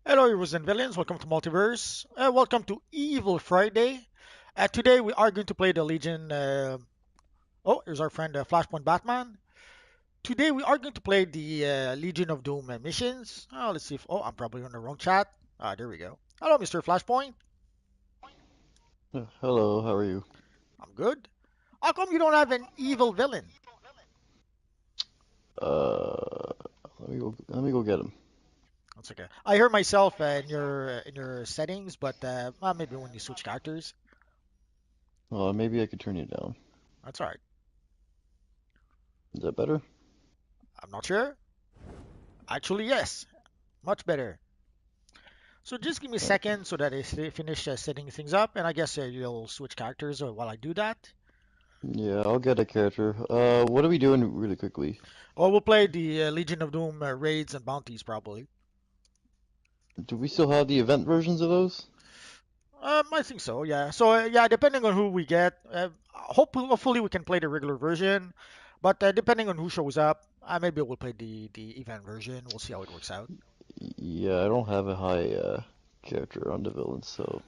Hello, heroes and villains. Welcome to Multiverse. Welcome to Evil Friday. Today we are going to play the Legion. Oh, here's our friend Flashpoint Batman. Today we are going to play the Legion of Doom missions. Let's see if. Oh, I'm probably on the wrong chat. There we go. Hello, Mr. Flashpoint. Hello, how are you? I'm good. How come you don't have an evil villain? Uh, let me go get him. That's okay. I hear myself in your settings, but maybe when you switch characters. Maybe I could turn you down. That's all right. Is that better? I'm not sure. Actually, yes, much better. So just give me a Alright. second so that finish setting things up, and I guess you'll switch characters while I do that. Yeah, I'll get a character. What are we doing really quickly? Or we'll play the Legion of Doom raids and bounties probably. Do we still have the event versions of those? I think so, yeah. So yeah, depending on who we get, hopefully we can play the regular version, but depending on who shows up, maybe we'll play the event version. We'll see how it works out. Yeah, I don't have a high character on the villain, so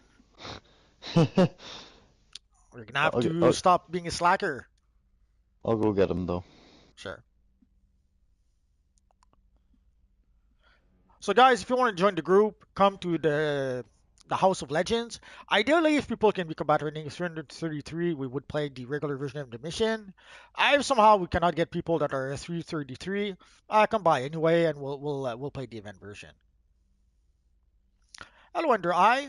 I'll, We're gonna have get- to I'll, stop being a slacker. I'll go get him though. Sure. So guys, if you want to join the group, come to the House of Legends. Ideally, if people can be combat rating 333, we would play the regular version of the mission. If somehow we cannot get people that are 333, come by anyway, and we'll play the event version. Hello, Under Eye.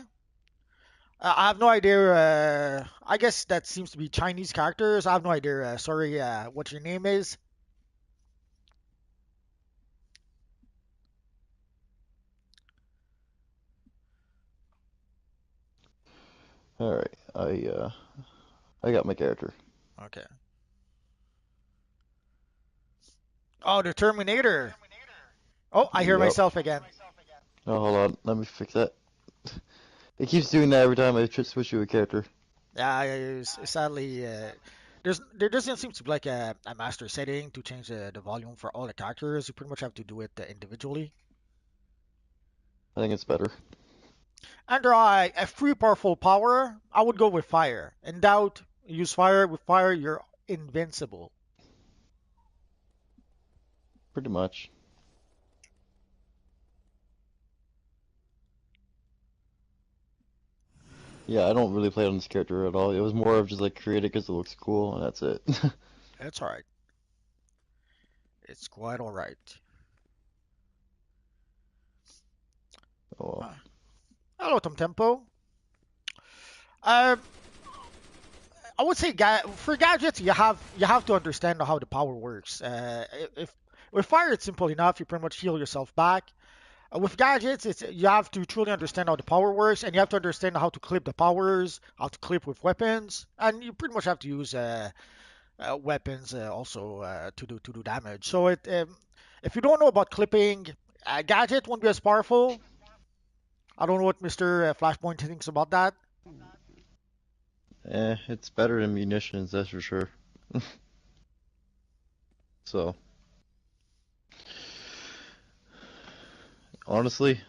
I have no idea. I guess that seems to be Chinese characters. I have no idea. Sorry, what your name is. All right, I got my character. Okay. Oh, the Terminator. Oh, I hear Yup. myself again. Oh, hold on, let me fix that. It keeps doing that every time I switch to a character. Yeah, sadly, there doesn't seem to be like a master setting to change the volume for all the characters. You pretty much have to do it individually. I think it's better. Under a free powerful power, I would go with fire. In doubt, use fire. With fire, you're invincible. Pretty much. Yeah, I don't really play on this character at all. It was more of just like create it because it looks cool, and that's it. That's all right. It's quite all right. Oh, Uh, Hello, Tom Tempo. Uh, I would say for gadgets, you have to understand how the power works. If with fire, it's simple enough. You pretty much heal yourself back. With gadgets, it's you have to truly understand how the power works, and you have to understand how to clip the powers, how to clip with weapons, and you pretty much have to use weapons also to do damage. So if you don't know about clipping, a gadget won't be as powerful. I don't know what Mr. Flashpoint thinks about that. it's better than munitions, that's for sure. So, honestly,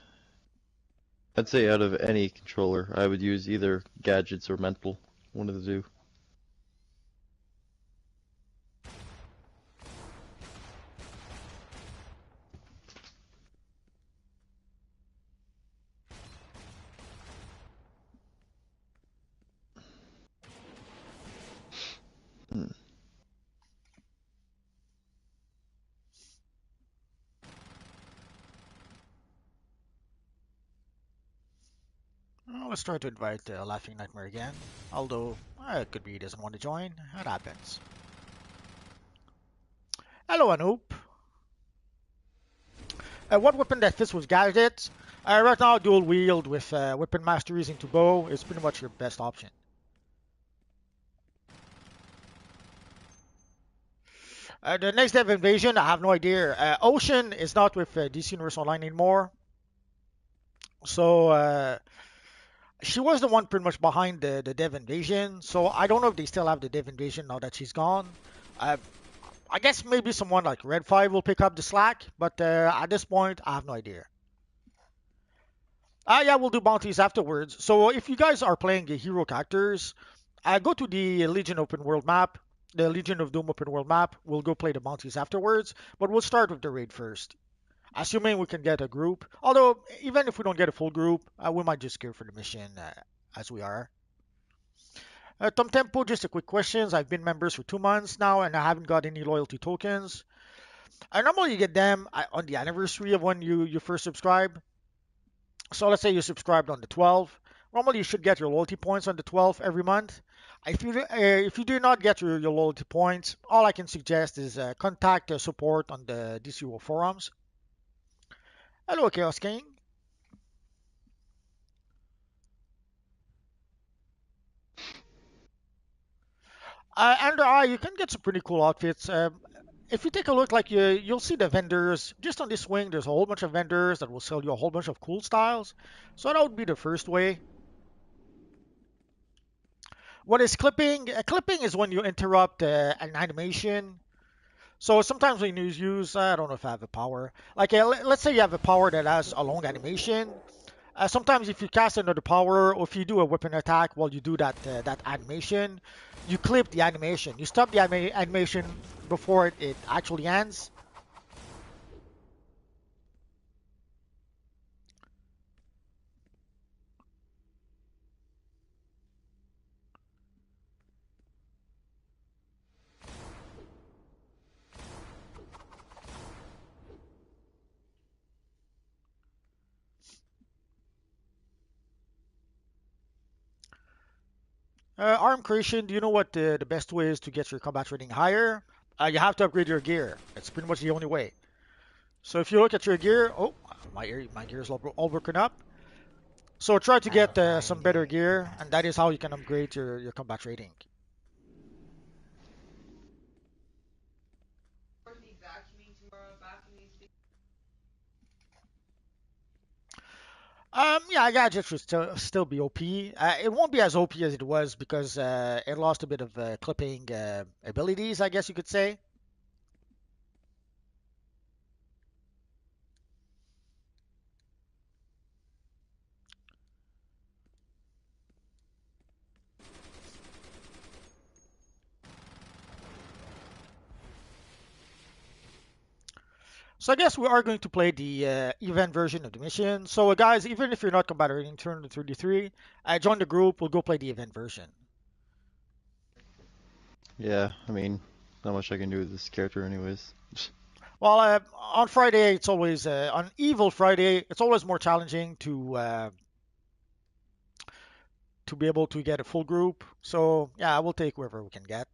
I'd say out of any controller, I would use either gadgets or mental, one of the two. Hmm. Well, let's try to invite Laughing Nightmare again. Although it could be he doesn't want to join. That happens. Hello, Anoop. What weapon that fits with gadgets? Right now, dual wield with weapon masteries into bow is pretty much your best option. The next Dev Invasion, I have no idea. Ocean is not with DC Universe Online anymore, so she was the one pretty much behind the Dev Invasion. So I don't know if they still have the Dev Invasion now that she's gone. Uh, I guess maybe someone like Red 5 will pick up the slack, but at this point, I have no idea. Yeah, we'll do bounties afterwards. So if you guys are playing hero characters, go to the Legion open world map, the Legion of Doom open world map. We'll go play the bounties afterwards, but we'll start with the raid first. Assuming we can get a group. Although, even if we don't get a full group, we might just go for the mission as we are. Tom Tempo, just a quick questions. I've been members for 2 months now, and I haven't got any loyalty tokens. I normally get them on the anniversary of when you first subscribe. So let's say you subscribed on the 12th. Normally, you should get your loyalty points on the 12th every month. If you do not get your loyalty points, all I can suggest is contact support on the DCUO forums. Hello, Chaos King. You can get some pretty cool outfits. If you take a look, like you'll see the vendors just on this wing. There's a whole bunch of vendors that will sell you a whole bunch of cool styles. So that would be the first way. What is clipping? Clipping is when you interrupt an animation. So sometimes when you use, I don't know if I have a power. Like let's say you have a power that has a long animation. Sometimes if you cast another power or if you do a weapon attack while you do that animation, you clip the animation. You stop the animation before it actually ends. Arm creation, do you know what the best way is to get your combat rating higher? You have to upgrade your gear. It's pretty much the only way. So if you look at your gear, oh, my gear is all broken up. So try to get some better gear, and that is how you can upgrade your combat rating. Yeah, gadgets should still be OP. It won't be as OP as it was because it lost a bit of clipping abilities, I guess you could say. So I guess we are going to play the event version of the mission. So guys, even if you're not combat rating 233, join the group. We'll go play the event version. Yeah, I mean, not much I can do with this character anyways. Well, on Friday, it's always on EViLL Friday. It's always more challenging to be able to get a full group. So yeah, we'll take whoever we can get.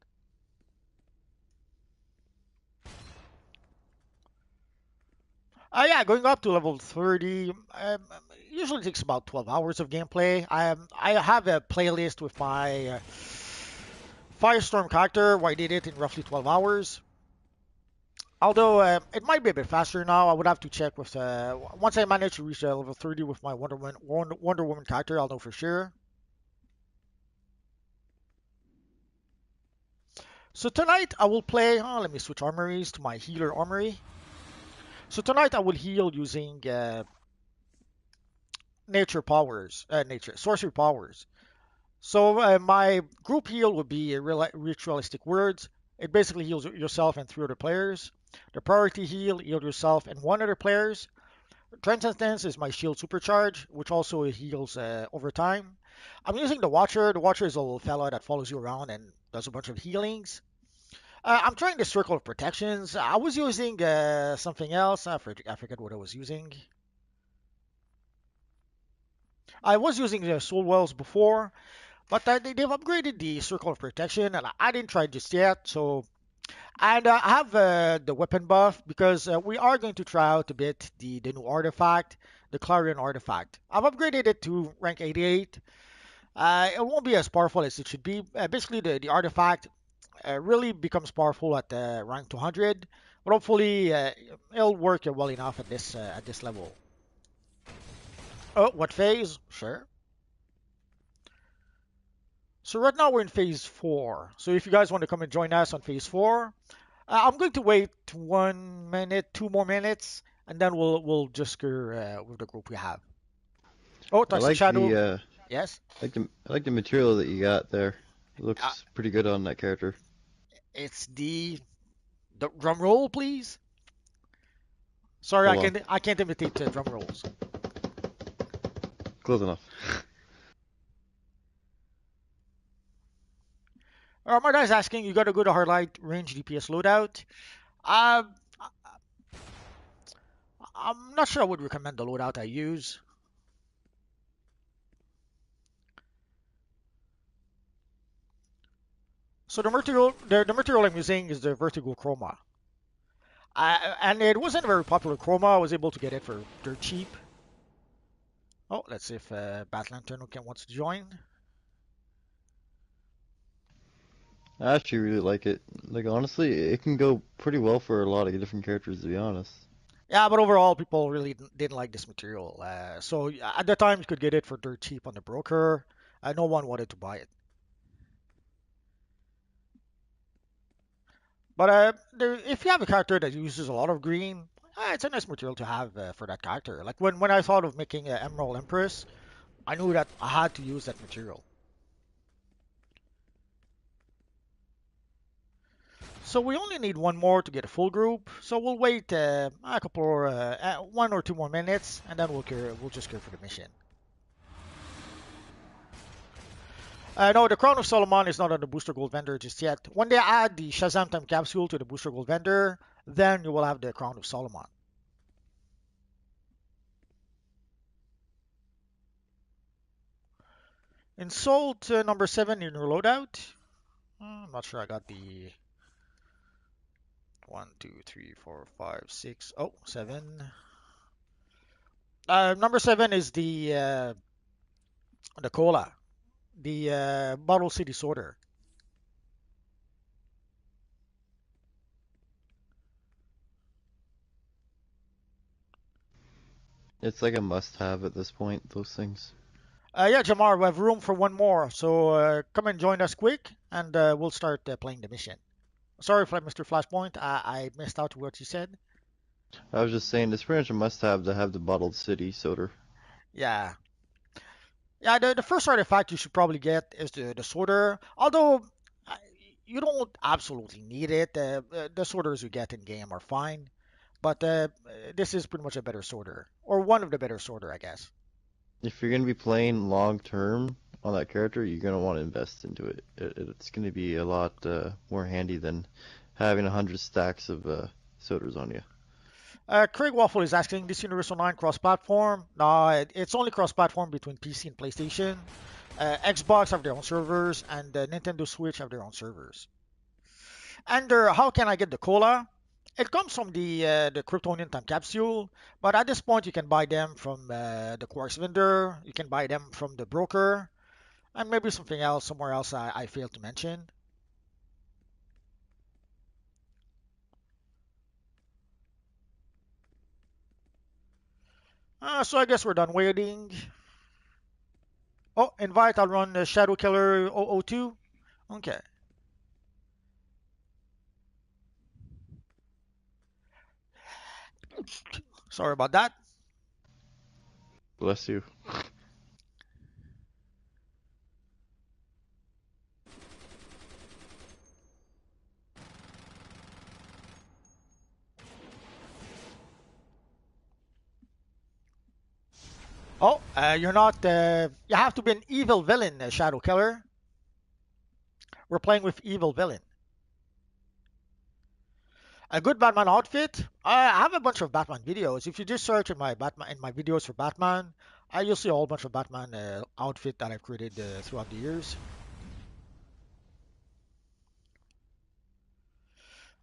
Yeah, going up to level 30 usually takes about 12 hours of gameplay. I have a playlist with my Firestorm character where I did it in roughly 12 hours. Although it might be a bit faster now, I would have to check with once I manage to reach level 30 with my Wonder Woman character, I'll know for sure. So tonight I will play. Oh, let me switch armories to my healer armory. So tonight I will heal using nature sorcery powers. So my group heal would be ritualistic words. It basically heals yourself and three other players. The priority heal, heal yourself and one other players. Transcendence is my shield supercharge, which also heals over time. I'm using the Watcher. The Watcher is a little fella that follows you around and does a bunch of healings. I'm trying the Circle of Protections. I was using something else. I forget what I was using. I was using the Soul Wells before, but they've upgraded the Circle of Protection, and I didn't try it just yet. So, and I have the weapon buff because we are going to try out a bit the new artifact, the Clarion artifact. I've upgraded it to rank 88. It won't be as powerful as it should be. Basically, the artifact really becomes powerful at rank 200, but hopefully it'll work well enough at this level. Oh, what phase? Sure. So right now we're in phase four. So if you guys want to come and join us on phase four, I'm going to wait 1 minute, 2 more minutes, and then we'll just go with the group we have. Oh, I Toxic like the Shadow. Yes. I like the material that you got there. It Uh, looks pretty good on that character. it's the drum roll, please. Sorry, Hold on, I can't imitate drum rolls. close enough. My guy's asking, you got to go to hardlight range DPS loadout. Uh, I'm not sure I would recommend the loadout I use. So the material I'm using is the Vertigo Chroma. And it wasn't a very popular chroma. I was able to get it for dirt cheap. Oh, let's see if Bat Lantern wants to join. I actually really like it. Like honestly, it can go pretty well for a lot of different characters, to be honest. Yeah, but overall, people really didn't like this material. So at the time, you could get it for dirt cheap on the broker. No one wanted to buy it. But if you have a character that uses a lot of green, it's a nice material to have for that character. Like when I thought of making Emerald Empress, I knew that I had to use that material. So we only need one more to get a full group. So we'll wait a couple or 1 or 2 more minutes, and then we'll just go for the mission. No, the Crown of Solomon is not on the Booster Gold vendor just yet. When they add the Shazam Time capsule to the Booster Gold vendor, then you will have the Crown of Solomon. Insult number 7 in your loadout. I'm not sure I got the 1, 2, 3, 4, 5, 6. Oh, 7. Number 7 is the cola, the Bottle City Sorter. It's like a must-have at this point. Those things. Yeah, Jamar, we have room for one more, so come and join us quick, and we'll start playing the mission. Sorry for Mr. Flashpoint, I missed out what you said. I was just saying, it's pretty much a must-have to have the bottled city soda. Yeah, yeah. The first artifact you should probably get is the sorter, although uh, you don't absolutely need it. The sorters you get in game are fine, but this is pretty much a better sorter, or one of the better sorter, I guess. If you're gonna be playing long-term on that character, you're gonna want to invest into it. It's gonna be a lot more handy than having 100 stacks of sodas on you. Craig Waffle is asking, this Universal 9 cross-platform? No, it's only cross-platform between PC and PlayStation. Xbox have their own servers, and Nintendo Switch have their own servers. And how can I get the cola? It comes from the Kryptonian time capsule, but at this point you can buy them from the Quarks vendor. You can buy them from the broker, and maybe something else somewhere else I failed to mention. So I guess we're done waiting. Oh, invite. I'll run Shadow Killer 002. Okay. Sorry about that. Bless you. Oh, you're not. You have to be an evil villain, Shadow Killer. We're playing with evil villain. A good Batman outfit. I have a bunch of Batman videos. If you just search in my videos for Batman, you'll see a whole bunch of Batman outfit that I've created throughout the years.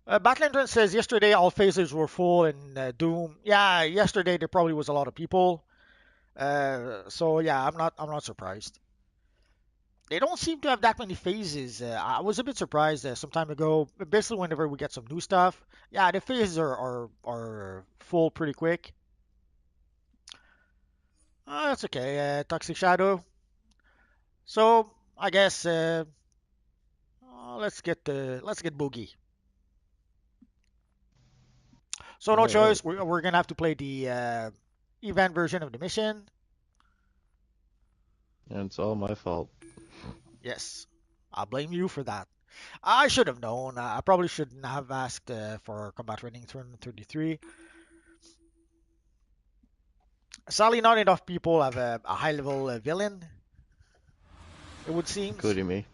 Batlantern says yesterday all phases were full in Doom. Yeah, yesterday there probably was a lot of people. So yeah, I'm not surprised. They don't seem to have that many phases. I was a bit surprised some time ago. Basically, whenever we get some new stuff, yeah, the phases are full pretty quick. That's okay. Toxic Shadow. So I guess let's get Boogie. So All no right. choice. We're gonna have to play the event version of the mission. And it's all my fault. Yes, I blame you for that. I should have known. I probably shouldn't have asked for combat training turn 33. Sadly, not enough people have a high level villain, it would seem. Including me.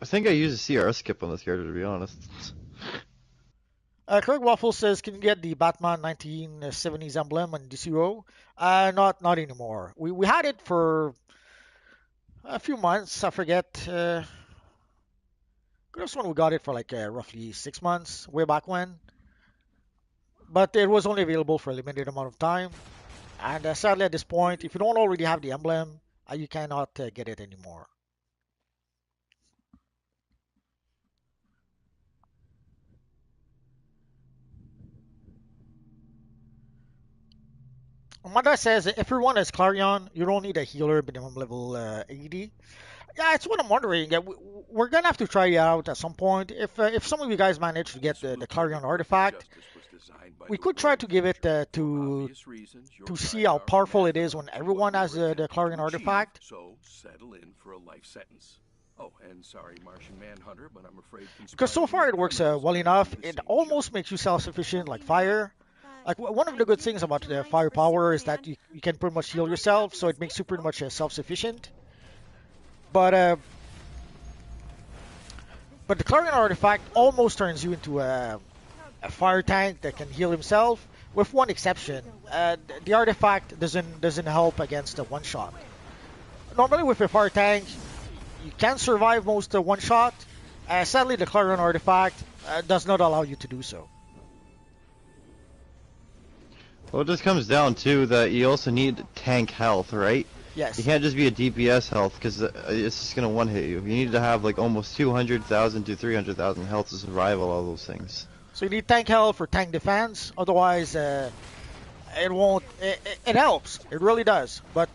I think I used a CR skip on this character, to be honest. Craig Waffle says, can you get the Batman 1970s emblem on DCUO? Not anymore. We had it for a few months. I forget. This one we got it for like roughly 6 months, way back when. But it was only available for a limited amount of time. And sadly, at this point, if you don't already have the emblem, you cannot get it anymore. Amanda says, if everyone is Clarion, you don't need a healer minimum level 80. Yeah, it's what I'm wondering. We're gonna have to try it out at some point. If some of you guys manage to get the Clarion artifact, we could try to give it to see how powerful it is when everyone has the Clarion artifact. So settle in for a life sentence. Oh, and sorry, Martian Manhunter, but I'm afraid Because so far it works well enough. It almost makes you self-sufficient like fire. Like one of the good things about the firepower is that you can pretty much heal yourself, so it makes you pretty much self-sufficient. But the Clarion artifact almost turns you into a fire tank that can heal himself, with one exception. The artifact doesn't help against a one shot. Normally with a fire tank, you can survive most one shot. Sadly, the Clarion artifact does not allow you to do so. Well, it just comes down to that you also need tank health, right? Yes. You can't just be a DPS health, because it's just going to one-hit you. You need to have like almost 200,000 to 300,000 health to survive all those things. So you need tank health for tank defense, otherwise it won't. It helps, it really does, but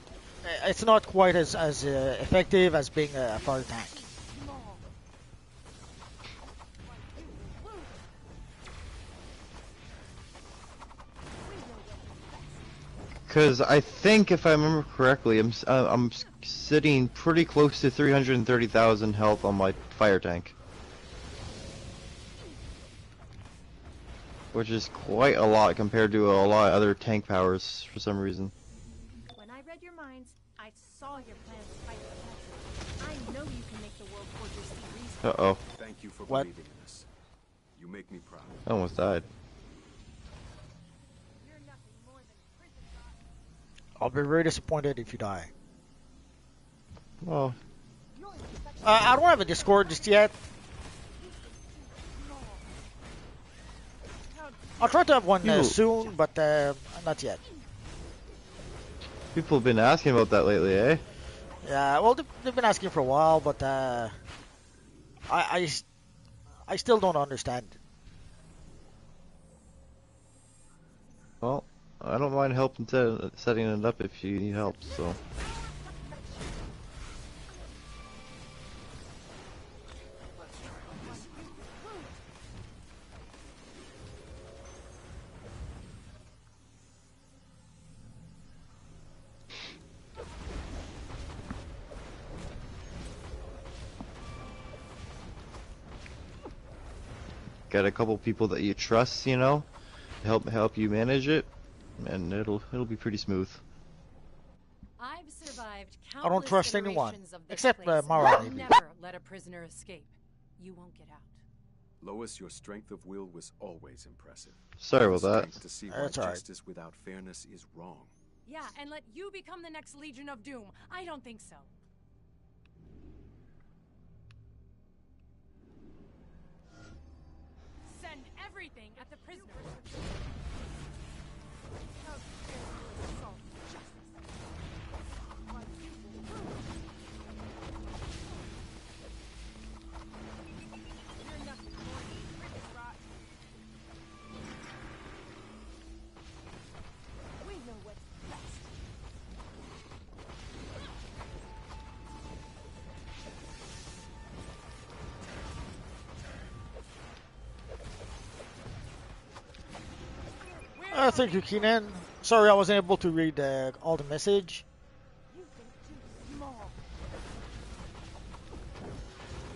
it's not quite as effective as being a fire tank. Because I think, if I remember correctly, I'm sitting pretty close to 330,000 health on my fire tank, which is quite a lot compared to a lot of other tank powers for some reason. When I read your minds, I saw your plans to fight the country. I know you can make the world fortress see reason. Uh-oh. Thank you for What? believing in us. You make me proud. I almost died. You're nothing more than prison rot. I'll be very disappointed if you die. Well, I don't have a Discord just yet. I'll try to have one soon, but not yet. people have been asking about that lately, eh? Yeah, well, they've been asking for a while, but I still don't understand. Well, I don't mind helping setting it up if you need help, so. Get a couple people that you trust, you know, help you manage it, and it'll be pretty smooth. I've survived I don't countless trust anyone, iterations of this except place. Mara, I'll maybe. never let a prisoner escape. You won't get out. Lois, your strength of will was always impressive. Sorry about The that. strength to see why That's all right. justice without fairness is wrong. Yeah, and let you become the next Legion of Doom. I don't think so. Send everything at the prisoners. How dare you assault justice? You're nothing more than prison rot. We know what's best. Thank you, Keenan. Sorry, I wasn't able to read all the message. You think too small.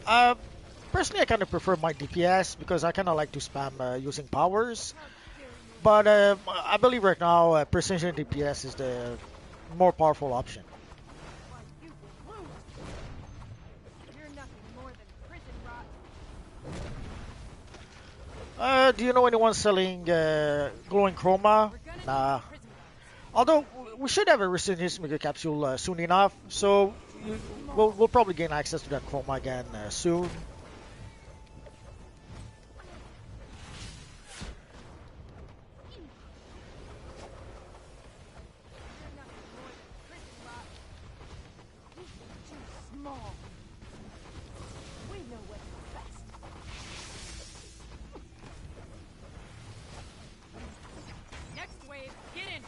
Uh, Personally, I kind of prefer my DPS because I kind of like to spam using powers. But I believe right now precision DPS is the more powerful option. Why, you will lose. You're nothing more than prison rot. Do you know anyone selling glowing chroma? We're gonna Nah. need prison rot. Although we should have a resurgence mega capsule soon enough, so we'll probably gain access to that chroma again soon. You're nothing more than prison rot. You think too small. We know what's best. Next wave, get in here.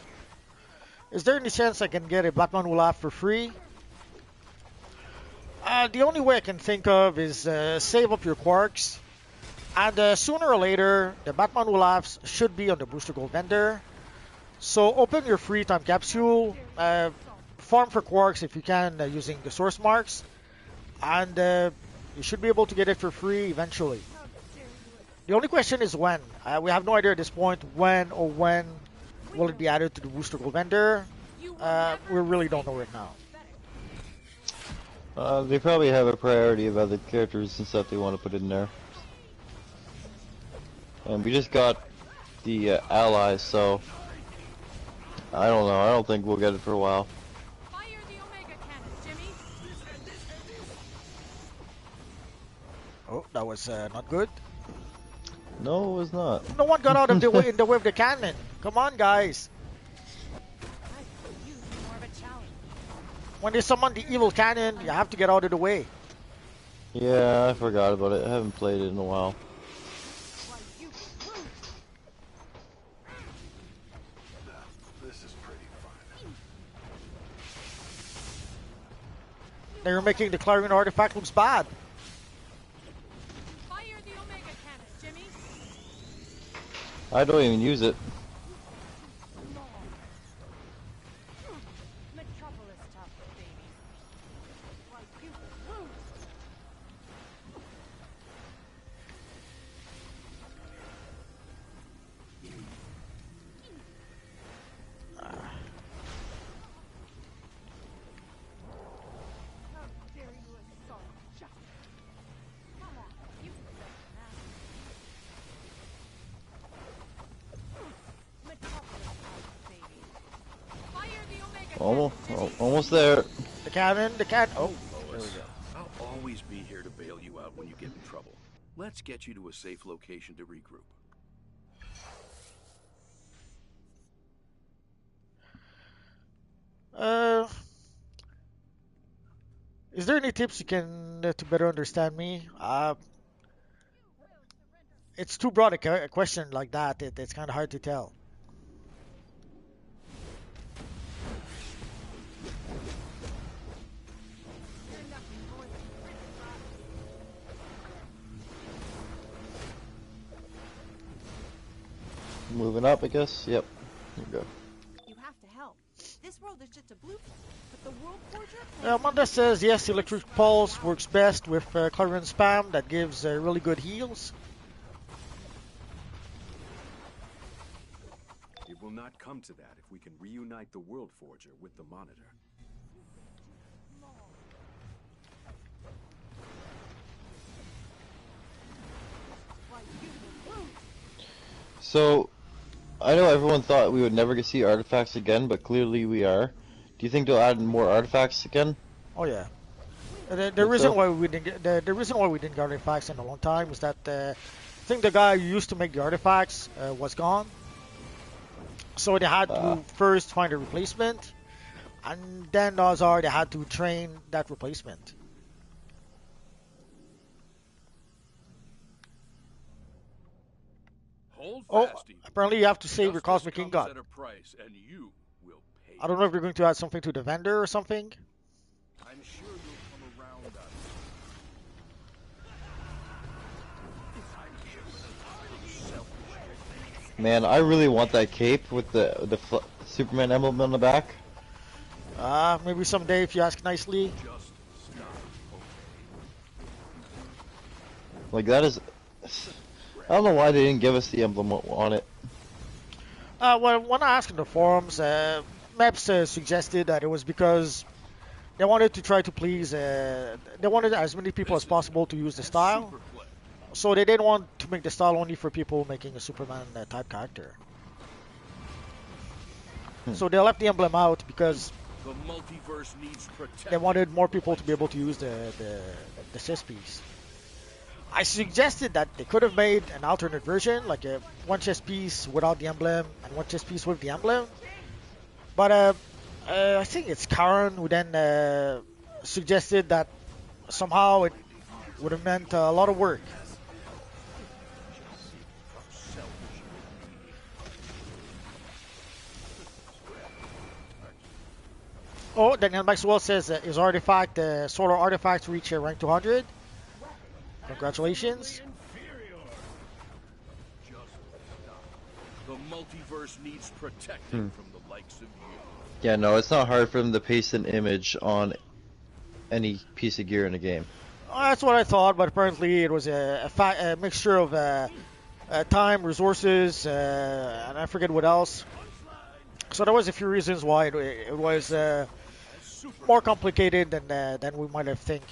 Is there any chance I can get a Batman Wolf for free? The only way I can think of is save up your quarks, and sooner or later the Batman Wolves should be on the Booster Gold vendor. So open your free time capsule, farm for quarks if you can using the source marks, and you should be able to get it for free eventually. How dare you? The only question is when. We have no idea at this point when will it be added to the Booster Gold vendor. You will never We really don't say know right now. better. They probably have a priority of other characters and stuff they want to put in there. And we just got the allies, so I don't know. I don't think we'll get it for a while. Fire the Omega cannons, Jimmy. Oh, that was not good. No, it was not. No one got out of the way in the way of the cannon. Come on, guys. I could use more of a challenge. When they summon the evil cannon, you have to get out of the way. Yeah, I forgot about it. I haven't played it in a while. Why, you will lose. This is pretty fun. They're making the Clarion artifact looks bad. Fire the Omega cannons, Jimmy. I don't even use it. Small. Metropolis tough, baby. Why, you will lose. How dare you assault justice? Come on, you can better than that. Metropolis tough, baby. Fire the Omega cannons, Jimmy. Almost there. The cannon, Oh, there we go. I'll always be here to bail you out when you get in trouble. Let's get you to a safe location to regroup. Is there any tips you can to better understand me? It's too broad a question like that. It's kind of hard to tell. You're nothing more than prison rot. Moving up, I guess. Yep. There we go. You have to help. This world is just a blueprint, but the World Forger. Amanda says yes, Electric Pulse works best with Clarion spam. That gives really good heals. It will not come to that if we can reunite the World Forger with the Monitor. Why, you will lose. So, I know everyone thought we would never get to see artifacts again, but clearly we are. Do you think they'll add more artifacts again? Oh yeah. The Think reason so? why we didn't get the reason why we didn't get artifacts in a long time is that I think the guy who used to make the artifacts was gone. So they had to first find a replacement, and then they had to train that replacement. Hold Oh, fast, Evil. apparently you have to save your Justice Cosmic comes Ingot. at a price, and you will pay. I don't know if you're going to add something to the vendor or something. I'm sure you'll come around on it. Man, I really want that cape with the Superman emblem on the back. Maybe someday if you ask nicely. Like that is, I don't know why they didn't give us the emblem on it. Well, when I asked in the forums, Maps suggested that it was because they wanted to try to please, they wanted as many people as possible to use the style. So they didn't want to make the style only for people making a Superman type character. So they left the emblem out because The multiverse needs protection. they wanted more people to be able to use the chess piece. I suggested that they could have made an alternate version, like a one chess piece without the emblem and one chess piece with the emblem. But I think it's Karen who then suggested that somehow it would have meant a lot of work. Oh, Daniel Maxwell says his artifact, solar artifacts, reach rank 200. Congratulations. The multiverse needs protecting from the likes of you. Yeah, no, it's not hard for them to paste an image on any piece of gear in the game. That's what I thought, but apparently it was a mixture of time, resources, and I forget what else. So there was a few reasons why it was more complicated than we might have think.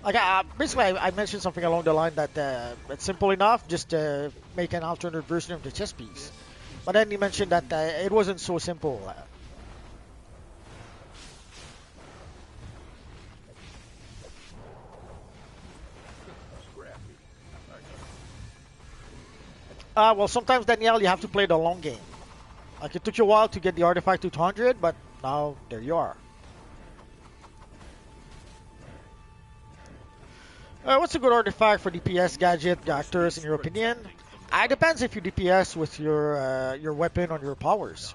Like basically, I mentioned something along the line that it's simple enough, just make an alternate version of the chess piece. But then he mentioned that it wasn't so simple. Well, sometimes, Danielle, you have to play the long game. Like, it took you a while to get the artifact to 200, but now there you are. What's a good artifact for DPS gadget actors, in your opinion? It depends if you DPS with your weapon or your powers.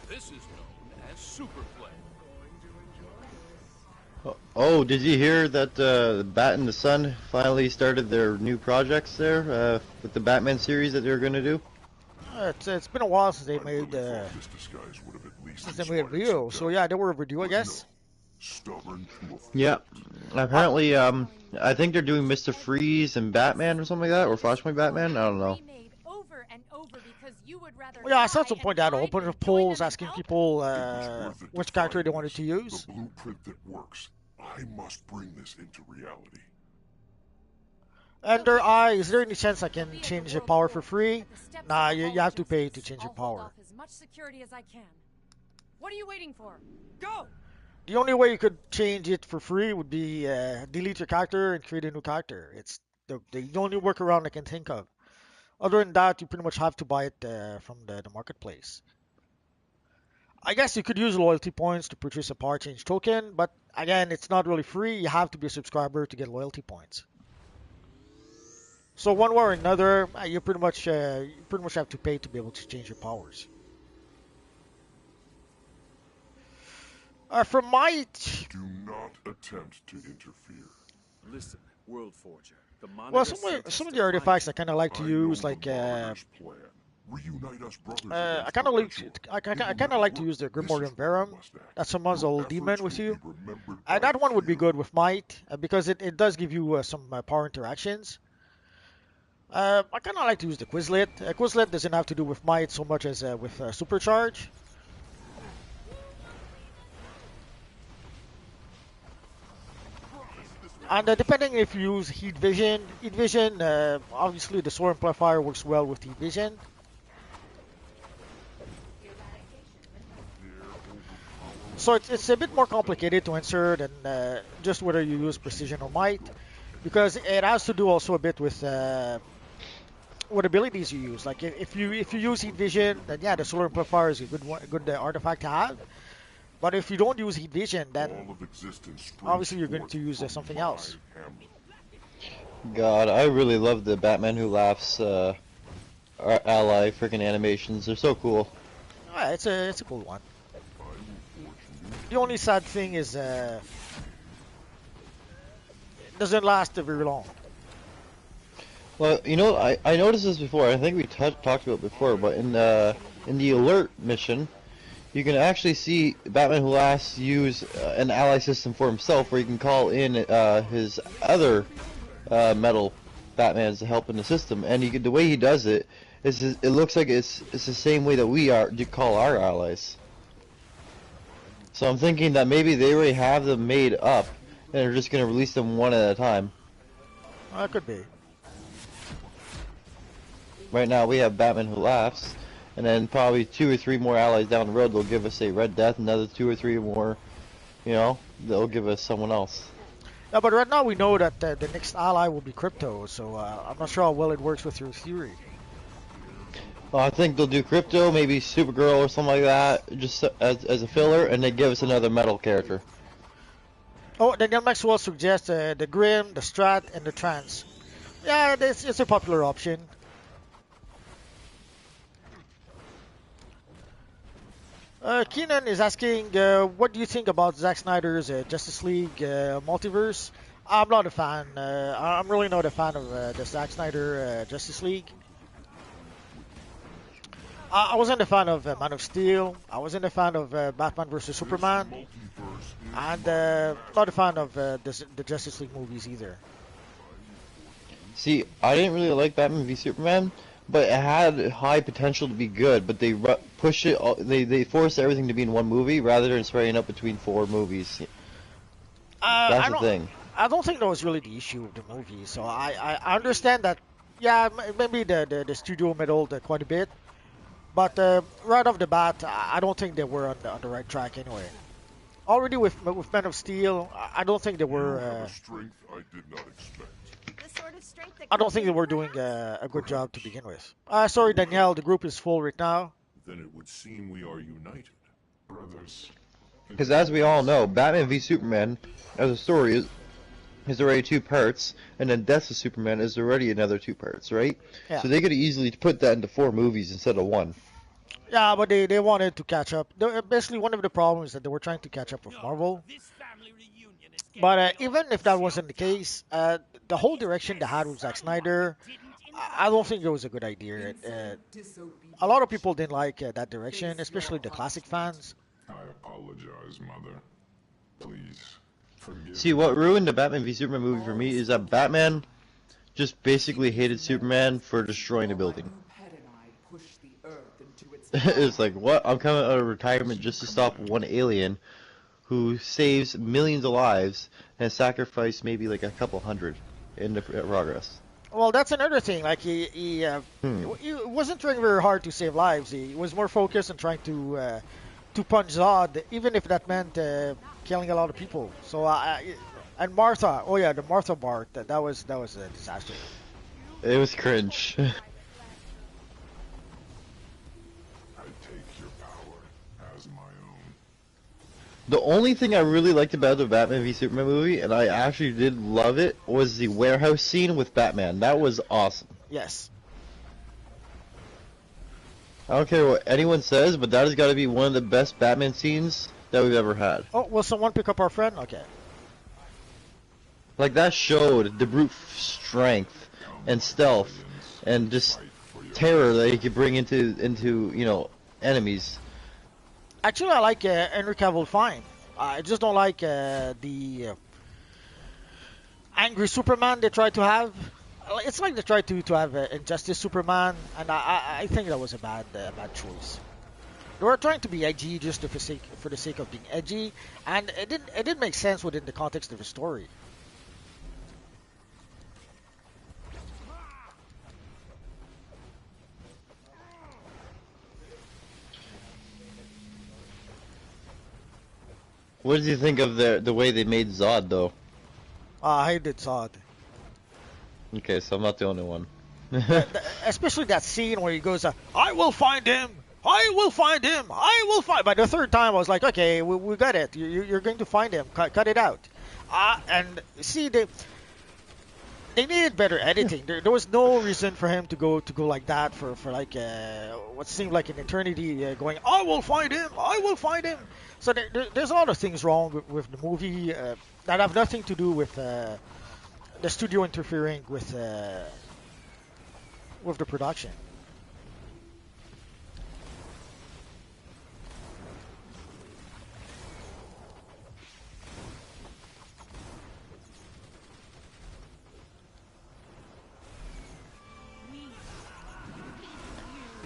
This is known as Superplay. Oh, did you hear that Bat and the Sun finally started their new projects there with the Batman series that they're going to do? It's been a while since they made a video, so yeah, they were overdue, I guess. Yeah, apparently, I think they're doing Mr. Freeze and Batman or something like that, or Flashpoint Batman. I don't know. Well, yeah, I saw at some point they had a whole bunch of polls asking people which character they wanted to use. The blueprint that works. I must bring this into reality. And is there any chance I can change the power for free? Nah, you have to pay to change your power. As much security as I can. What are you waiting for? Go! The only way you could change it for free would be delete your character and create a new character. It's the only workaround I can think of. Other than that, you pretty much have to buy it from the marketplace. I guess you could use loyalty points to purchase a power change token, but again, it's not really free. You have to be a subscriber to get loyalty points. So one way or another, you pretty much have to pay to be able to change your powers. For my... Do not attempt to interfere. Listen, World Forger. Well, some of the artifacts I kind of like to use, like Reunite us, brothers. I kind of like to use the Grimorium Verum. That summons a little demon with you. That one would be good with Might because it does give you some power interactions. I kind of like to use the Quizlet. Quizlet doesn't have to do with Might so much as with Supercharge. And depending if you use Heat Vision, obviously the Solar Amplifier works well with Heat Vision. So it's a bit more complicated to answer than just whether you use Precision or Might, because it has to do also a bit with what abilities you use. Like if you use Heat Vision, then yeah, the Solar Amplifier is a good artifact to have. But if you don't use heat vision, then All of existence springs obviously you're going forth to use from something my else. hamlet. God, I really love the Batman Who Laughs ally freaking animations. They're so cool. Yeah, it's a cool one. I will forge new The only sad thing is it doesn't last very long. Well, you know, I noticed this before. I think we talked about it before, but in the alert mission, you can actually see Batman Who Laughs use an ally system for himself, where you can call in his other metal Batmans to help in the system, and the way he does it is it looks like it's the same way that we call our allies. So I'm thinking that maybe they already have them made up, and they're just gonna release them one at a time. It could be. Right now we have Batman Who Laughs, and then probably 2 or 3 more allies down the road they'll give us a Red Death, another 2 or 3 more, you know, they'll give us someone else. Yeah, but right now we know that the next ally will be Crypto, so I'm not sure how well it works with your theory. Well, I think they'll do Crypto, maybe Supergirl or something like that, just as a filler, and they give us another metal character. Oh, Daniel Maxwell suggests the Grim, the Strat, and the Trans. Yeah, it's a popular option. Keenan is asking, what do you think about Zack Snyder's Justice League Multiverse? I'm not a fan. I'm really not a fan of the Zack Snyder Justice League. I wasn't a fan of Man of Steel. I wasn't a fan of Batman vs Superman, and not a fan of the Justice League movies either. See, I didn't really like Batman v Superman, but it had high potential to be good, but they push it. They force everything to be in one movie rather than spreading up between 4 movies. That's the thing. I don't think that was really the issue of the movie. So I understand that. Yeah, maybe the studio meddled quite a bit, but right off the bat, I don't think they were on the right track anyway. Already with Man of Steel, I don't think they were. Strength I did not expect. The sort of strength that I don't comes think they in were from doing the a good job to begin with. Sorry, Danielle, the group is full right now. Then it would seem we are united. Brothers. Because as we all know, Batman v Superman, as a story, is already 2 parts, and then Death of Superman is already another 2 parts, right? Yeah. So they could easily put that into 4 movies instead of 1. Yeah, but they wanted to catch up. Basically, one of the problems is that they were trying to catch up with Marvel. But even if that wasn't the case, the whole direction they had with Zack Snyder, I don't think it was a good idea. A lot of people didn't like that direction, especially the classic fans. I apologize, Mother. Please forgive See, what ruined the Batman v Superman movie for me is that Batman just basically hated Superman for destroying a building. It's like, what? I'm coming out of retirement just to stop one alien who saves millions of lives and sacrificed maybe like a couple hundred in the progress. Well, that's another thing. Like he wasn't trying very hard to save lives. He was more focused on trying to punch Zod, even if that meant killing a lot of people. So and Martha, oh yeah, the Martha part, that was a disaster. It was cringe. I take your power as my own. The only thing I really liked about the Batman v Superman movie, and I actually did love it, was the warehouse scene with Batman. That was awesome. Yes. I don't care what anyone says, but that has got to be one of the best Batman scenes that we've ever had. Oh, will someone pick up our friend? Okay. Like, that showed the brute strength and stealth and just terror that he could bring into you know, enemies. Actually, I like Henry Cavill fine. I just don't like the angry Superman they tried to have. It's like they tried to have Injustice Superman, and I think that was a bad choice. They were trying to be edgy just for the sake of being edgy, and it didn't make sense within the context of the story. What did you think of the way they made Zod, though? I hated Zod. Okay, so I'm not the only one. Especially that scene where he goes, "I will find him! I will find him. I will find. By the third time, I was like, okay, we got it. You're going to find him. Cut it out. And see, they needed better editing. There was no reason for him to go like that for like what seemed like an eternity, going, I will find him. I will find him. So there's a lot of things wrong with the movie that have nothing to do with the studio interfering with the production.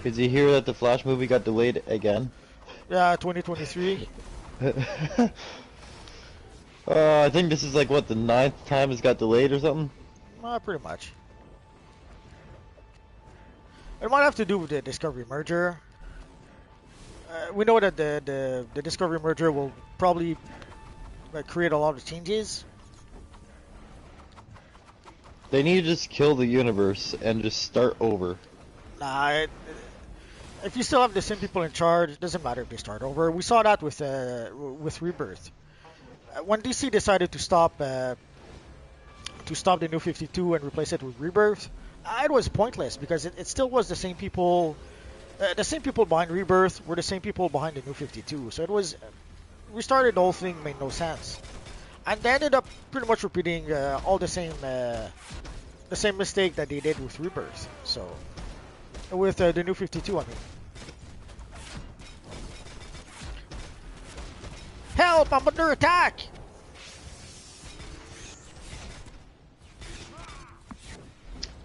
Did you hear that the Flash movie got delayed again? Yeah, 2023. I think this is like what, the 9th time it's got delayed or something? Pretty much. It might have to do with the Discovery merger. We know that the Discovery merger will probably create a lot of changes. They need to just kill the universe and just start over. Nah, if you still have the same people in charge, it doesn't matter if they start over. We saw that with Rebirth. When DC decided to stop the New 52 and replace it with Rebirth, it was pointless because it still was the same people. The same people behind Rebirth were the same people behind the New 52. So it was restarted the whole thing, made no sense, and they ended up pretty much repeating all the same mistake that they did with Rebirth. So with the New 52, I mean. Help! I'm under attack!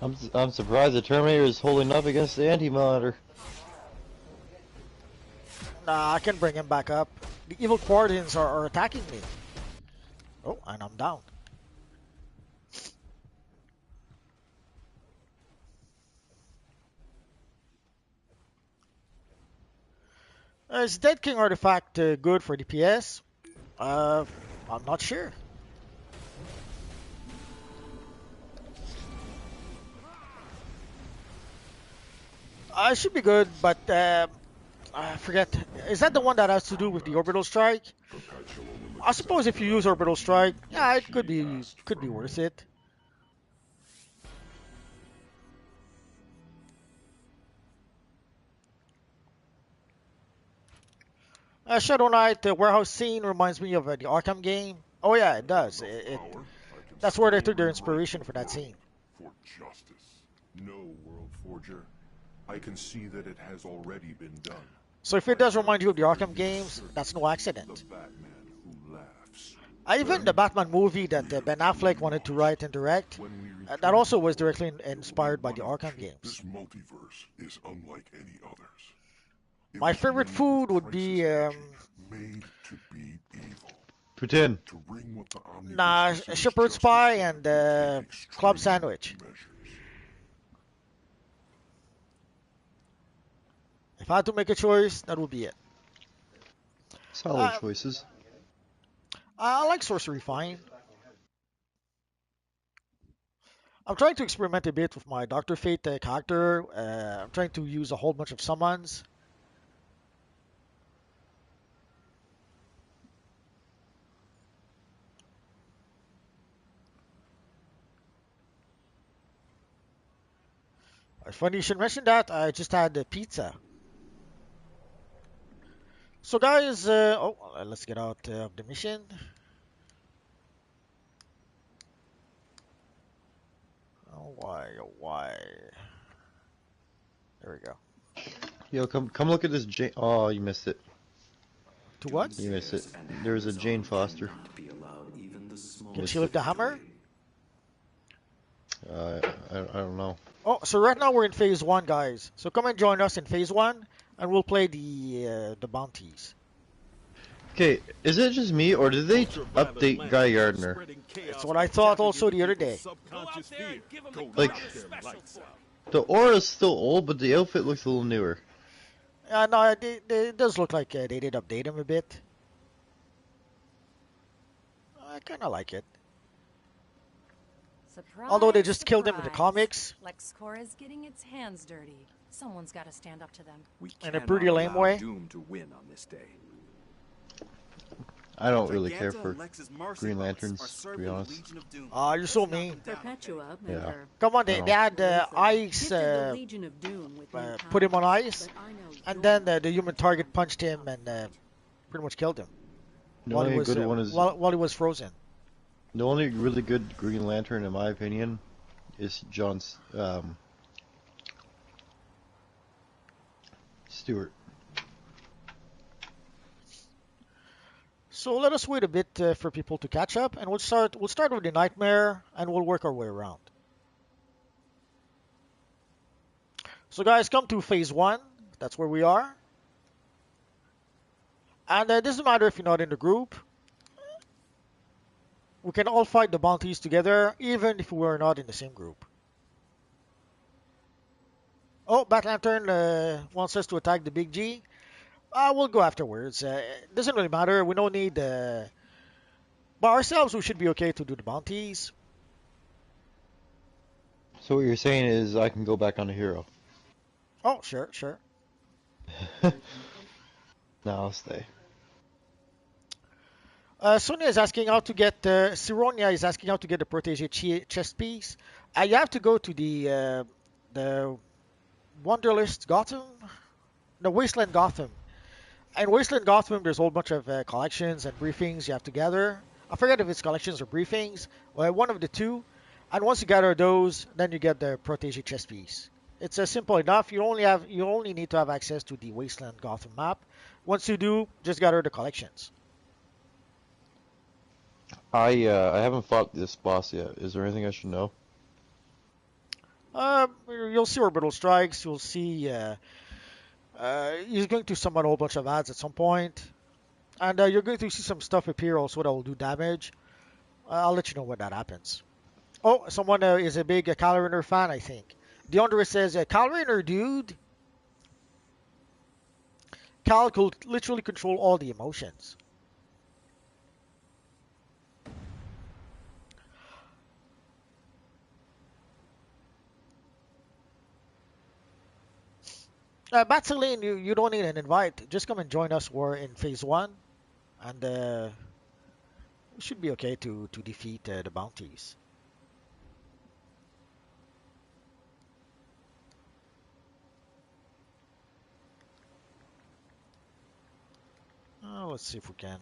I'm surprised the Terminator is holding up against the Anti-Monitor. Nah, I can bring him back up. The evil Guardians are attacking me. Oh, and I'm down. Is Dead King artifact good for DPS? I'm not sure. I should be good, but I forget. Is that the one that has to do with the orbital strike? I suppose if you use orbital strike, yeah, it could be worth it. Shadow Knight, the warehouse scene reminds me of the Arkham game. Oh yeah, it does. That's where they took their inspiration for that scene. For justice. No, World Forger. I can see that it has already been done. So if it does remind you of the Arkham games, that's no accident. The Batman who laughs. Even the Batman movie that Ben Affleck wanted to write and direct, that also was directly inspired by the Arkham games. This multiverse is unlike any others. My favorite food would be made to be evil. Poutine. To ring what the nah, shepherd's pie and club sandwich. If I had to make a choice, that would be it. Solid choices. I like Sorcery fine. I'm trying to experiment a bit with my Dr. Fate character. I'm trying to use a whole bunch of summons. It's funny you should mention that. I just had pizza. So guys, let's get out of the mission. Oh why? There we go. Yo, come look at this Jane. Oh, you missed it. To what? You missed it. There's a Jane Foster. Can she lift the hammer? I don't know. Oh, so right now we're in phase 1, guys. So come and join us in phase 1, and we'll play the bounties. Okay, is it just me, or did they update Guy Gardner? That's what I thought also the other day. Like, the aura's still old, but the outfit looks a little newer. No, it does look like they did update him a bit. I kind of like it. Surprise, Although they just killed him in the surprise. comics. LexCorp is getting its hands dirty. Someone's got to stand up to them. We In a cannot pretty lame allow way. Doom to win on this day. I don't really care for Green Lanterns, to be honest. Ah, you're so mean. Perpetua and Yeah. her Come on, they had ice. gifted the Legion of Doom with new Put him on powers, ice, but I know and you're then the human target punched him and pretty much killed him The while he only was good one is while he was frozen. the only really good Green Lantern, in my opinion, is John Stewart. So let us wait a bit for people to catch up, and we'll start. We'll start with the Nightmare, and we'll work our way around. So guys, come to phase 1. That's where we are. And it doesn't matter if you're not in the group. We can all fight the bounties together, even if we're not in the same group. Oh, Bat Lantern wants us to attack the Big G. We'll go afterwards. It doesn't really matter. We don't need... by ourselves, we should be okay to do the bounties. So what you're saying is I can go back on the hero. Oh, sure, sure. No, I'll stay. Sonia is asking how to get... Sironia is asking how to get the Protege chest piece. You have to go to the Wanderlust Gotham? The Wasteland Gotham. In Wasteland Gotham, there's a whole bunch of collections and briefings you have to gather. I forget if it's collections or briefings. Well, one of the two. And once you gather those, then you get the Protege chest piece. It's simple enough. You only need to have access to the Wasteland Gotham map. Once you do, just gather the collections. I haven't fought this boss yet. Is there anything I should know? You'll see orbital strikes. You'll see he's going to summon a whole bunch of ads at some point, and you're going to see some stuff appear also that will do damage. I'll let you know when that happens. Oh, someone is a big Kyle Rayner fan, I think. Deandre says, Kyle Rayner, dude. Kyle could literally control all the emotions. Batsaline, you don't need an invite. Just come and join us. We're in phase 1, and we should be okay to defeat the bounties. Let's see if we can.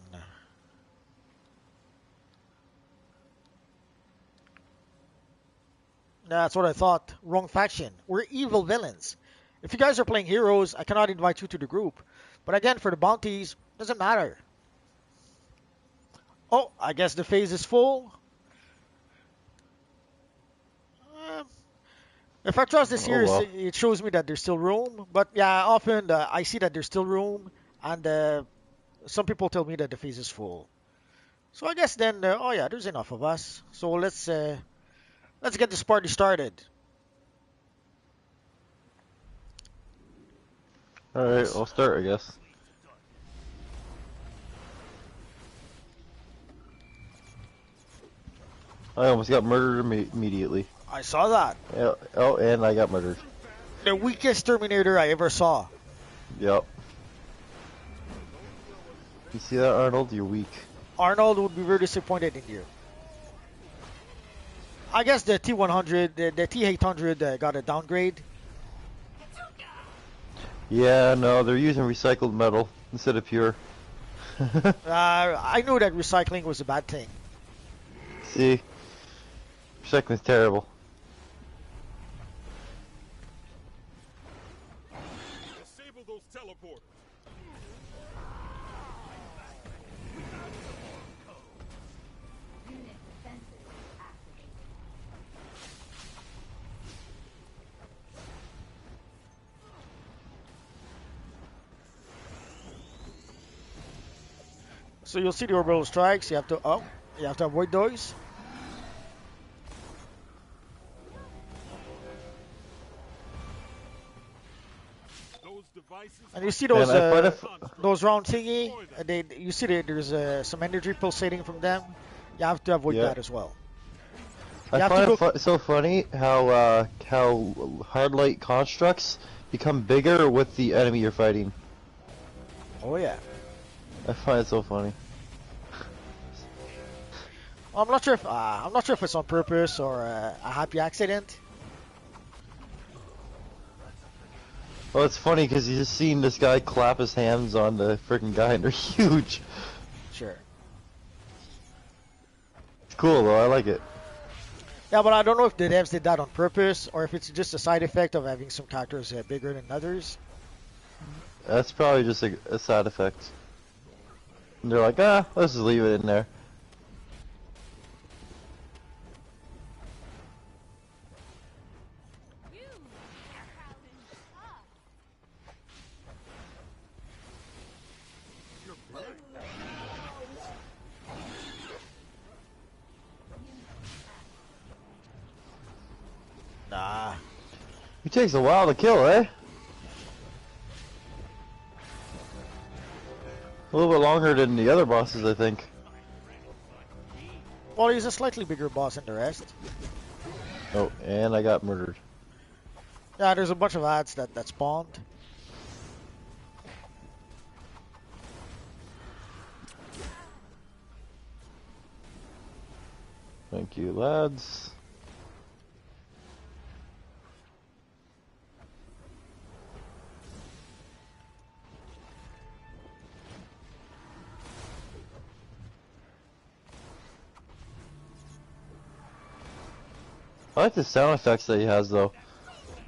That's what I thought. Wrong faction. We're evil villains. If you guys are playing heroes, I cannot invite you to the group. But again, for the bounties, doesn't matter. Oh, I guess the phase is full. If I trust the series, well. it shows me that there's still room. But yeah, often I see that there's still room, and some people tell me that the phase is full. So I guess then, oh yeah, there's enough of us. So let's get this party started. Alright, I'll start, I guess. I almost got murdered immediately. I saw that. Yeah, oh, and I got murdered. The weakest Terminator I ever saw. Yep. You see that, Arnold? You're weak. Arnold would be very disappointed in you. I guess the T100, the T800 got a downgrade. Yeah, no, they're using recycled metal instead of pure. I knew that recycling was a bad thing. See? Recycling's terrible. Disable those teleporters. So you'll see the orbital strikes. You have to avoid those. And you see those round thingy. You see that there's some energy pulsating from them. You have to avoid that as well. I find it so funny how hard light constructs become bigger with the enemy you're fighting. Oh yeah. I find it so funny. I'm not sure if it's on purpose or a happy accident. Well, it's funny because you just seen this guy clap his hands on the freaking guy, and they're huge. Sure. It's cool though. I like it. Yeah, but I don't know if the devs did that on purpose or if it's just a side effect of having some characters bigger than others. That's probably just a side effect. And they're like, let's just leave it in there. Nah. It takes a while to kill, eh? A little bit longer than the other bosses, I think. Well, he's a slightly bigger boss than the rest. Oh, and I got murdered. Yeah, there's a bunch of ads that spawned. Thank you, lads. I like the sound effects that he has, though.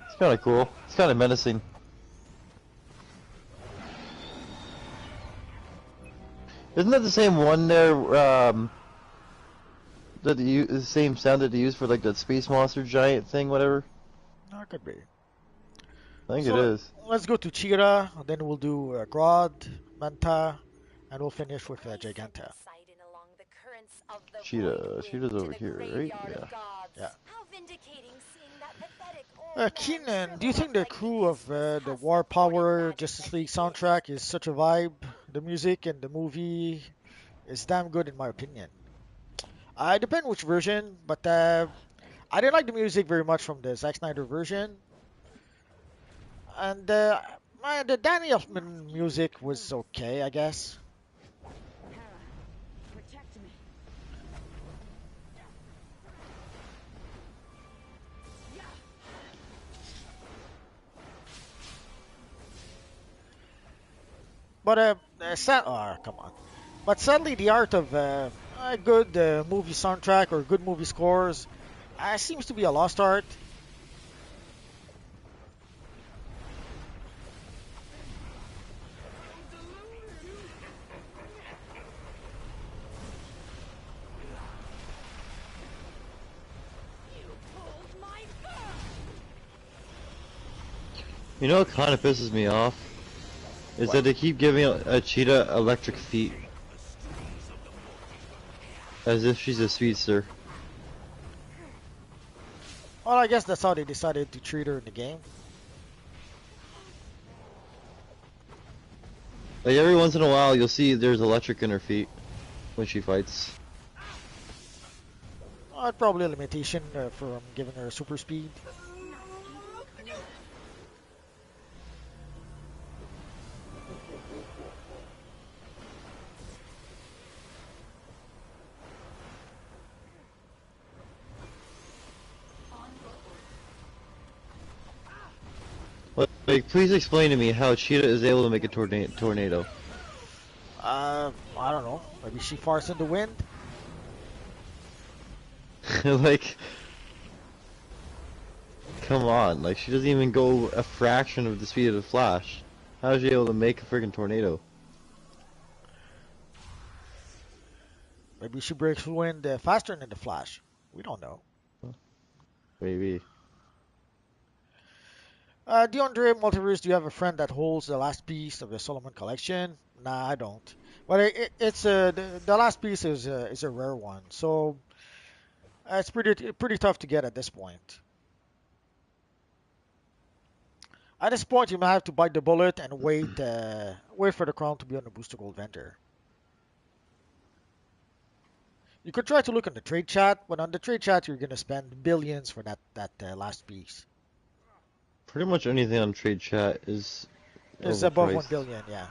It's kind of cool. It's kind of menacing. Isn't that the same one there? The same sound that they use for like that space monster giant thing, whatever. No, it could be. I think So, it is. Let's go to Cheetah, and then we'll do Grodd, Manta, and we'll finish with Giganta. Cheetah's over here, right? Yeah. Yeah. Keenan, do you think the crew of the War Power Justice League soundtrack is such a vibe? The music and the movie is damn good in my opinion. I depend which version, but I didn't like the music very much from the Zack Snyder version. And the Danny Elfman music was okay, I guess. But come on. But sadly, the art of a good movie soundtrack or good movie scores seems to be a lost art. You know what kind of pisses me off? Is that they keep giving a cheetah electric feet. As if she's a speedster. Well, I guess that's how they decided to treat her in the game. Like every once in a while you'll see there's electric in her feet when she fights. Probably a limitation for giving her super speed. Like, please explain to me how Cheetah is able to make a tornado. I don't know. Maybe she farts in the wind. Like, come on. Like, she doesn't even go a fraction of the speed of the Flash. How is she able to make a friggin' tornado? Maybe she breaks wind faster than the Flash. We don't know. Maybe. DeAndre Multiverse, do you have a friend that holds the last piece of the Solomon collection? Nah, I don't. But it's the last piece is a rare one, so it's pretty tough to get at this point. At this point, you might have to bite the bullet and wait for the crown to be on the Booster Gold vendor. You could try to look on the trade chat, but on the trade chat, you're gonna spend billions for that last piece. Pretty much anything on trade chat is It's above 1 overpriced. billion, yeah.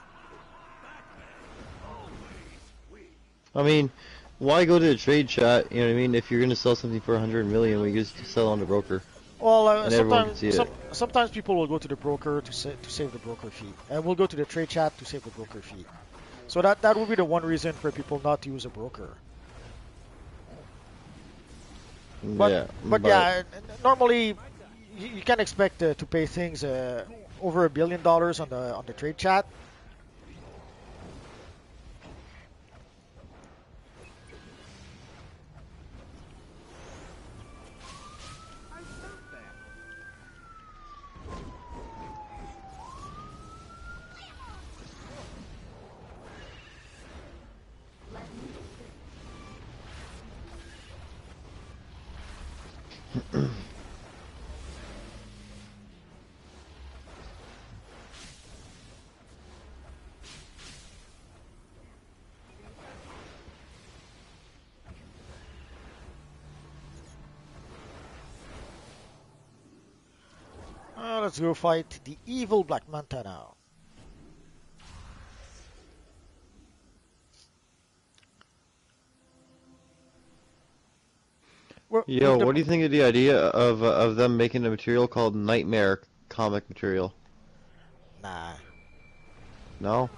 I mean, why go to the trade chat? You know what I mean? If you're gonna sell something for 100 million, we just sell on the broker, Well, and everyone can see it. sometimes people will go to the broker to save the broker fee, and we'll go to the trade chat to save the broker fee. So that would be the one reason for people not to use a broker. But yeah, normally you can expect to pay things over $1 billion on the trade chat. Let's go fight the evil Black Manta now. Yo, what do you think of the idea of them making a material called Nightmare comic material? Nah. No?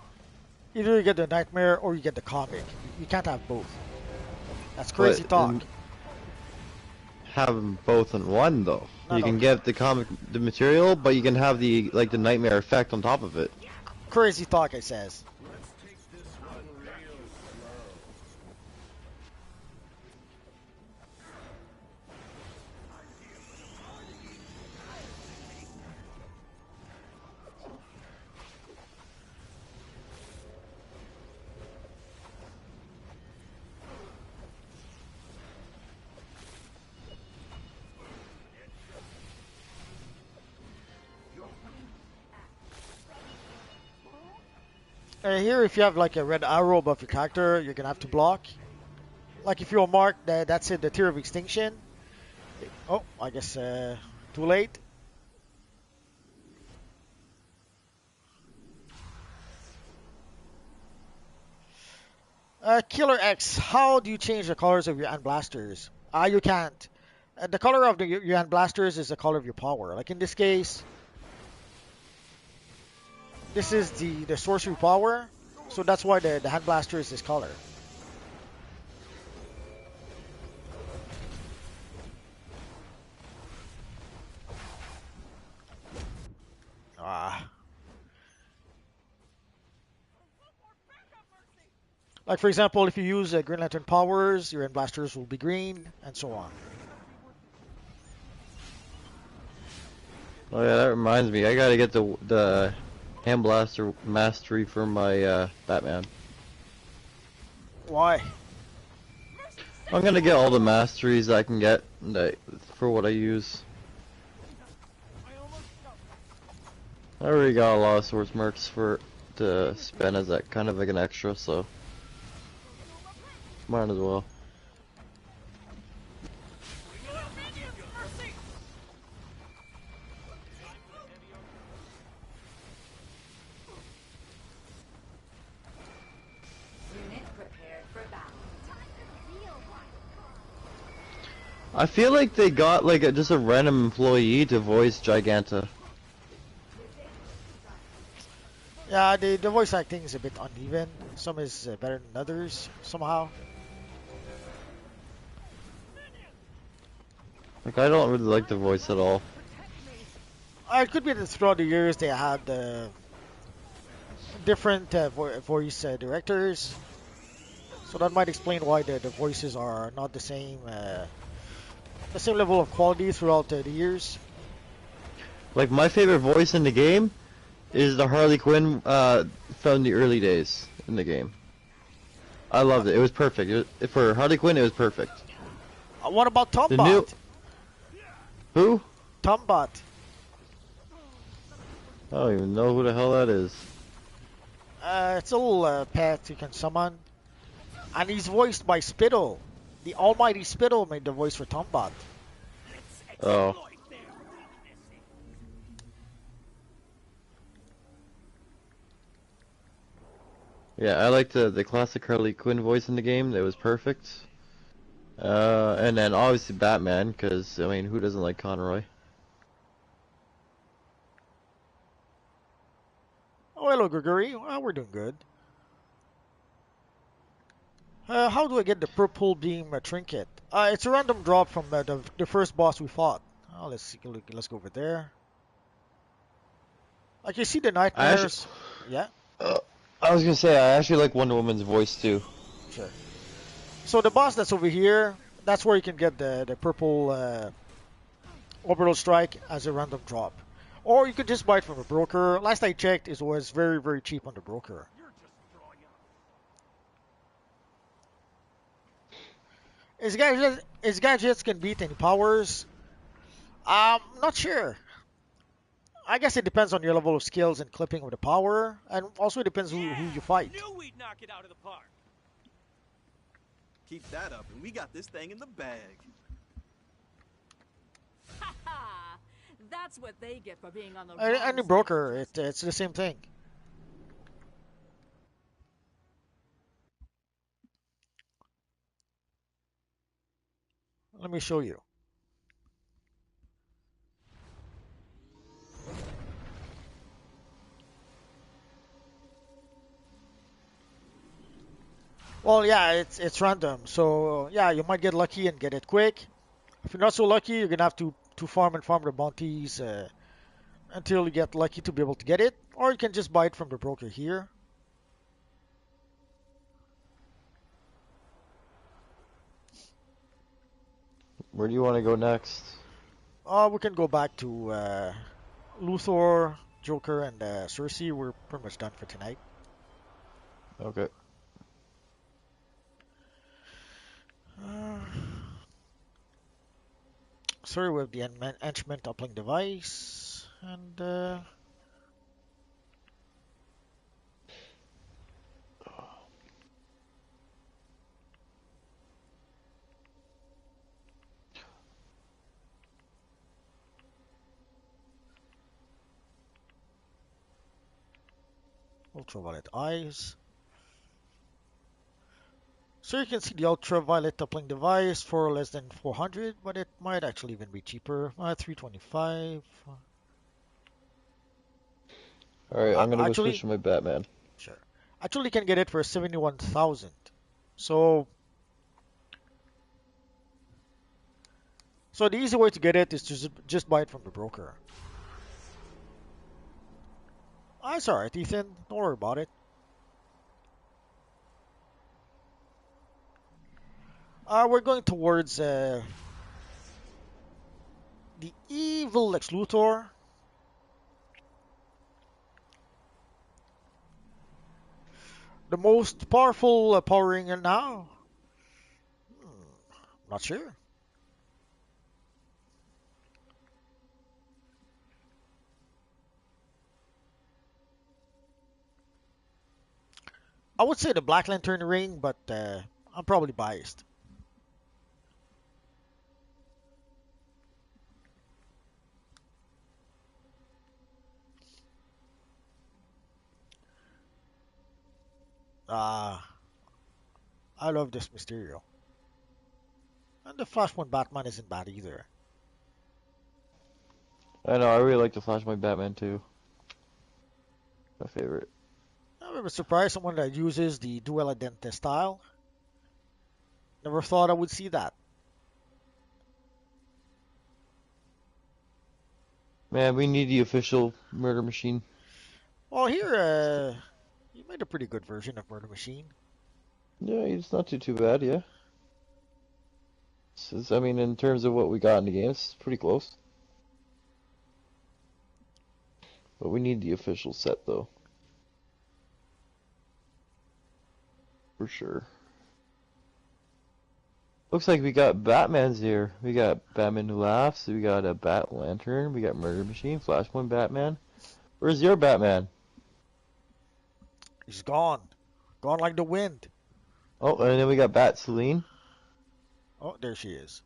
Either you get the Nightmare or you get the comic. You can't have both. That's crazy talk. Have them both in one though. No, you can get the material, but you can have the Nightmare effect on top of it. Crazy talk, I says. Here, if you have like a red arrow above your character, you're gonna have to block. Like if you're marked, that's it, the tier of extinction. Oh, I guess too late. Killer X, how do you change the colors of your hand blasters? You can't. The color of your hand blasters is the color of your power. Like in this case, this is the sorcery power, so that's why the hand blaster is this color. Like for example, if you use Green Lantern powers, your hand blasters will be green, and so on. Oh yeah, that reminds me. I gotta get the hand blaster mastery for my Batman. Why? I'm gonna get all the masteries I can get for what I use. I already got a lot of source mercs to spend as that kind of like an extra, so might as well. I feel like they got like just a random employee to voice Giganta. Yeah, the voice acting is a bit uneven. Some is better than others somehow. Like I don't really like the voice at all. It could be that throughout the years they had different voice directors, so that might explain why the voices are not the same level of quality throughout the years. Like my favorite voice in the game is the Harley Quinn from the early days in the game. I loved it. It was perfect. For Harley Quinn, it was perfect. What about Tombot? Who? Tombot. I don't even know who the hell that is. It's a little pet you can summon. And he's voiced by Spittle. The almighty Spittle made the voice for Tombot. Oh. Yeah, I liked the classic Harley Quinn voice in the game. That was perfect. And then obviously Batman, because I mean, who doesn't like Conroy? Oh, hello, Gregory. We're doing good. How do I get the purple beam trinket? It's a random drop from the first boss we fought. Oh, let's see. Let's go over there. Like you see the I actually, nightmares. Yeah, uh, I was gonna say I actually like Wonder Woman's voice too. sure. So the boss that's over here, that's where you can get the purple orbital strike as a random drop. Or you could just buy it from a broker. Last I checked, it was very, very cheap on the broker. His gadgets can beat any powers. Not sure. I guess it depends on your level of skills and clipping with the power, and also it depends who you fight. Knew we'd knock it out of the park. Keep that up, and we got this thing in the bag. Ha ha! That's what they get for being on the Any wrong broker, side of it's the same thing. Let me show you. Well, yeah, it's random, so yeah, you might get lucky and get it quick. If you're not so lucky, you're gonna have to farm and farm the bounties until you get lucky to be able to get it, or you can just buy it from the broker here. Where do you want to go next? We can go back to Luthor, Joker, and Cersei. We're pretty much done for tonight. Okay. Uh, sorry, we have the enchantment uplink device, and ultraviolet eyes. So you can see the ultraviolet uplink device for less than 400, but it might actually even be cheaper. 325. All right, I'm gonna go switch Actually, to my Batman. sure. Actually, you can get it for 71,000. So, so the easy way to get it is to just buy it from the broker. It's alright, Ethan. Don't worry about it. We're going towards the evil Lex Luthor. The most powerful Power Ranger now? Not sure. I would say the Black Lantern ring, but I'm probably biased. Ah, I love this Mysterio. And the Flashpoint Batman isn't bad either. I know, I really like to flash my Batman too. My favorite. I'm surprised someone that uses the dual identity style. Never thought I would see that. Man, we need the official murder machine. Well, here, you made a pretty good version of Murder Machine. Yeah, it's not too bad, yeah. I mean, in terms of what we got in the game, it's pretty close. But we need the official set, though. For sure. Looks like we got Batman's here. We got Batman Who Laughs, we got a Bat Lantern, we got Murder Machine, Flashpoint Batman. Where's your Batman? He's gone. Gone like the wind. Oh, and then we got Bat Celine. Oh, there she is.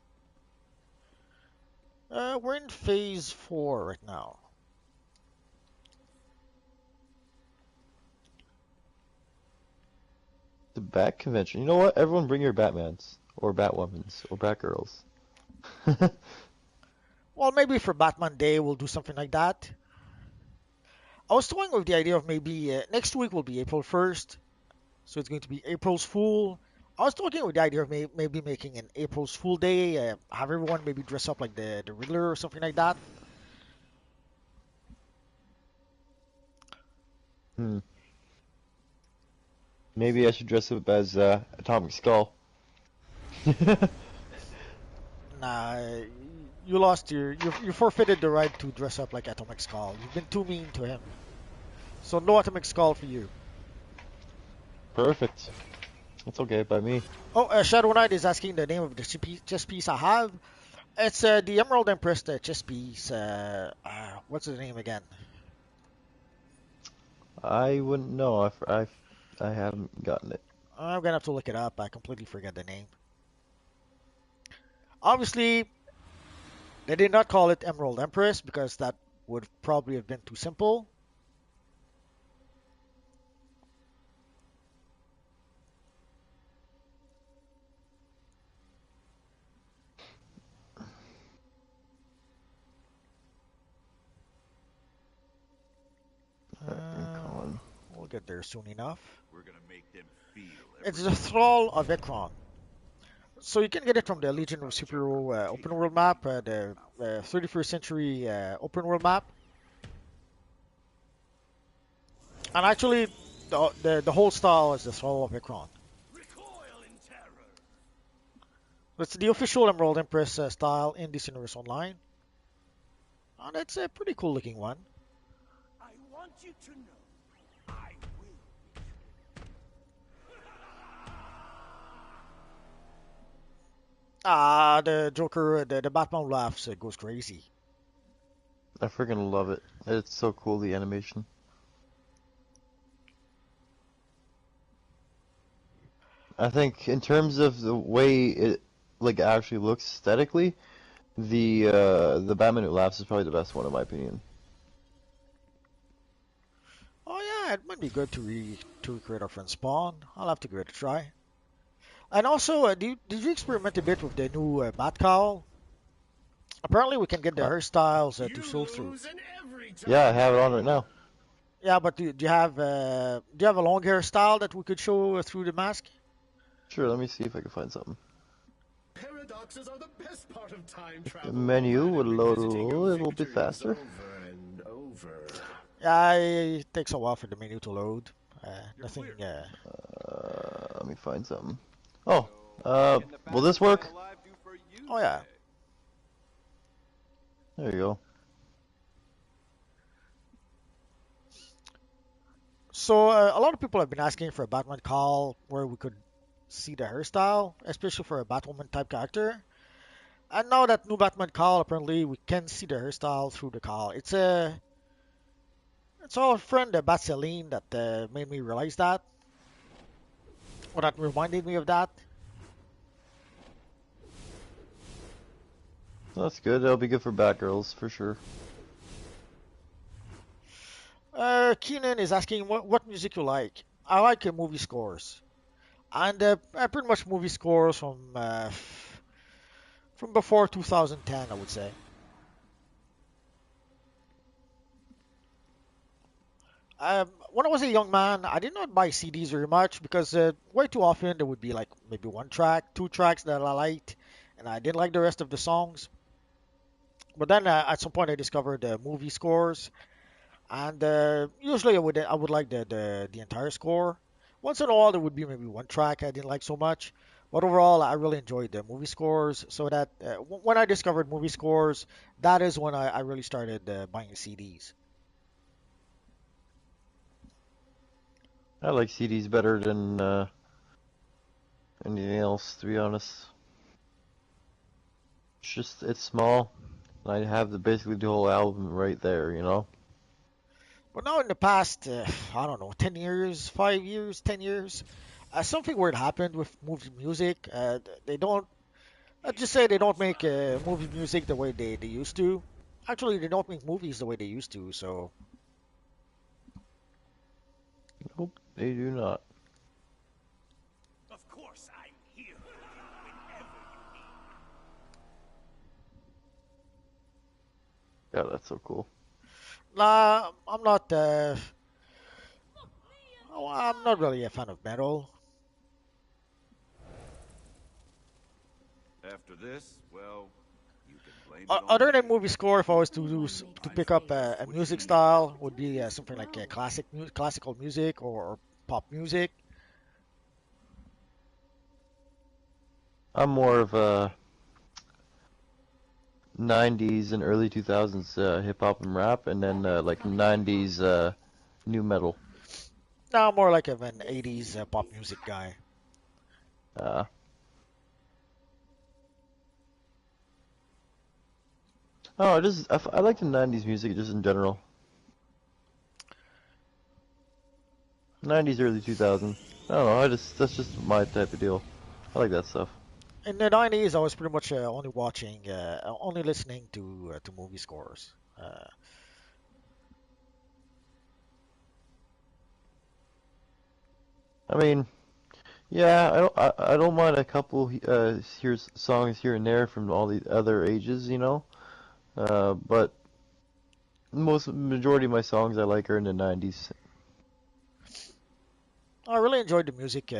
We're in phase 4 right now. The Bat Convention. You know what? Everyone bring your Batmans. Or Batwomans. Or Batgirls. Well, maybe for Batman Day we'll do something like that. I was toying with the idea of maybe next week will be April 1st, so it's going to be April's Fool. I was talking with the idea of maybe making an April's Fool Day, have everyone maybe dress up like the Riddler or something like that. Hmm. Maybe I should dress up as Atomic Skull. Nah, you lost you forfeited the right to dress up like Atomic Skull. You've been too mean to him. So no Atomic Skull for you. Perfect. That's okay by me. Oh, Shadow Knight is asking the name of the chess piece I have. It's the Emerald Empress chess piece. What's the name again? I wouldn't know. I haven't gotten it. I'm gonna have to look it up. I completely forget the name. Obviously, they did not call it Emerald Empress because that would probably have been too simple. We'll get there soon enough. We're gonna make them feel It's the Thrall of Ekron. So you can get it from the Legion of Superhero open world map, the 31st century open world map. And actually, the whole style is the Thrall of Ekron. recoil in terror. It's the official Emerald Empress style in this universe online. And it's a pretty cool looking one. I want you to know I will. Ah, the Joker, the Batman laughs, goes crazy. I freaking love it. It's so cool, the animation. I think in terms of the way it like actually looks aesthetically, the Batman Who Laughs is probably the best one in my opinion. Oh yeah, it might be good to recreate our friend Spawn. I'll have to give it a try. And also, did you experiment a bit with the new Bat Cowl? Apparently, we can get the Uh, hairstyles to show through. yeah, I have it on right now. Yeah, but do you have a long hairstyle that we could show through the mask? Sure, let me see if I can find something. Paradoxes are the best part of time The travel. menu would load a Revisiting your little bit victories faster. over and over. Yeah, it takes a while for the menu to load. Nothing. Let me find something. Oh, will this work? Oh yeah. There you go. So a lot of people have been asking for a Batman call where we could see the hairstyle, especially for a Batwoman type character. And now that new Batman call, apparently we can see the hairstyle through the call. It's our friend Batseline that made me realize that, or that reminded me of that. That's good. That'll be good for Batgirls for sure. Keenan is asking what music you like. I like movie scores, and pretty much movie scores from before 2010, I would say. When I was a young man, I did not buy CDs very much because way too often there would be like maybe one track, two tracks that I liked, and I didn't like the rest of the songs. But then at some point I discovered movie scores, and usually I would like the entire score. Once in a while there would be maybe one track I didn't like so much, but overall I really enjoyed the movie scores. So that when I discovered movie scores, that is when I really started buying CDs. I like CDs better than anything else, to be honest. It's small. I have basically the whole album right there, you know? But now in the past, I don't know, 10 years, 5 years, 10 years, something weird happened with movie music. They don't, let's just say they don't make movie music the way they used to. Actually, they don't make movies the way they used to, so Nope, they do not. course, I'm here. Whenever you need. Yeah, that's so cool. Nah, I'm not. I'm not really a fan of metal. After this, well, you can blame it on Other than me. movie score, if I was to to I pick up suggest a what music you style, would do. be something like classical music or pop music. I'm more of a 90s and early 2000s hip hop and rap, and then like 90s new metal. Now I'm more like of an 80s pop music guy. Uh, oh, I like the 90s music just in general. 90s, early 2000s. I don't know. That's just my type of deal. I like that stuff. In the 90s, I was pretty much only listening to movie scores. I mean, yeah, I don't mind a couple songs here and there from all the other ages, you know. But most majority of my songs I like are in the 90s. I really enjoyed the music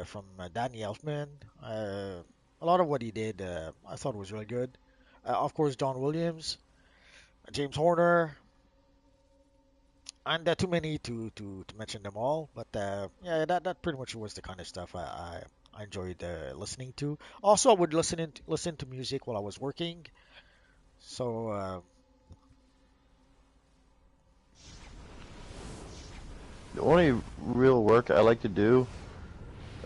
from Danny Elfman. A lot of what he did, I thought was really good. Of course, John Williams, James Horner, and too many to mention them all. But yeah, that pretty much was the kind of stuff I enjoyed listening to. Also, I would listen to music while I was working. So The only real work I like to do,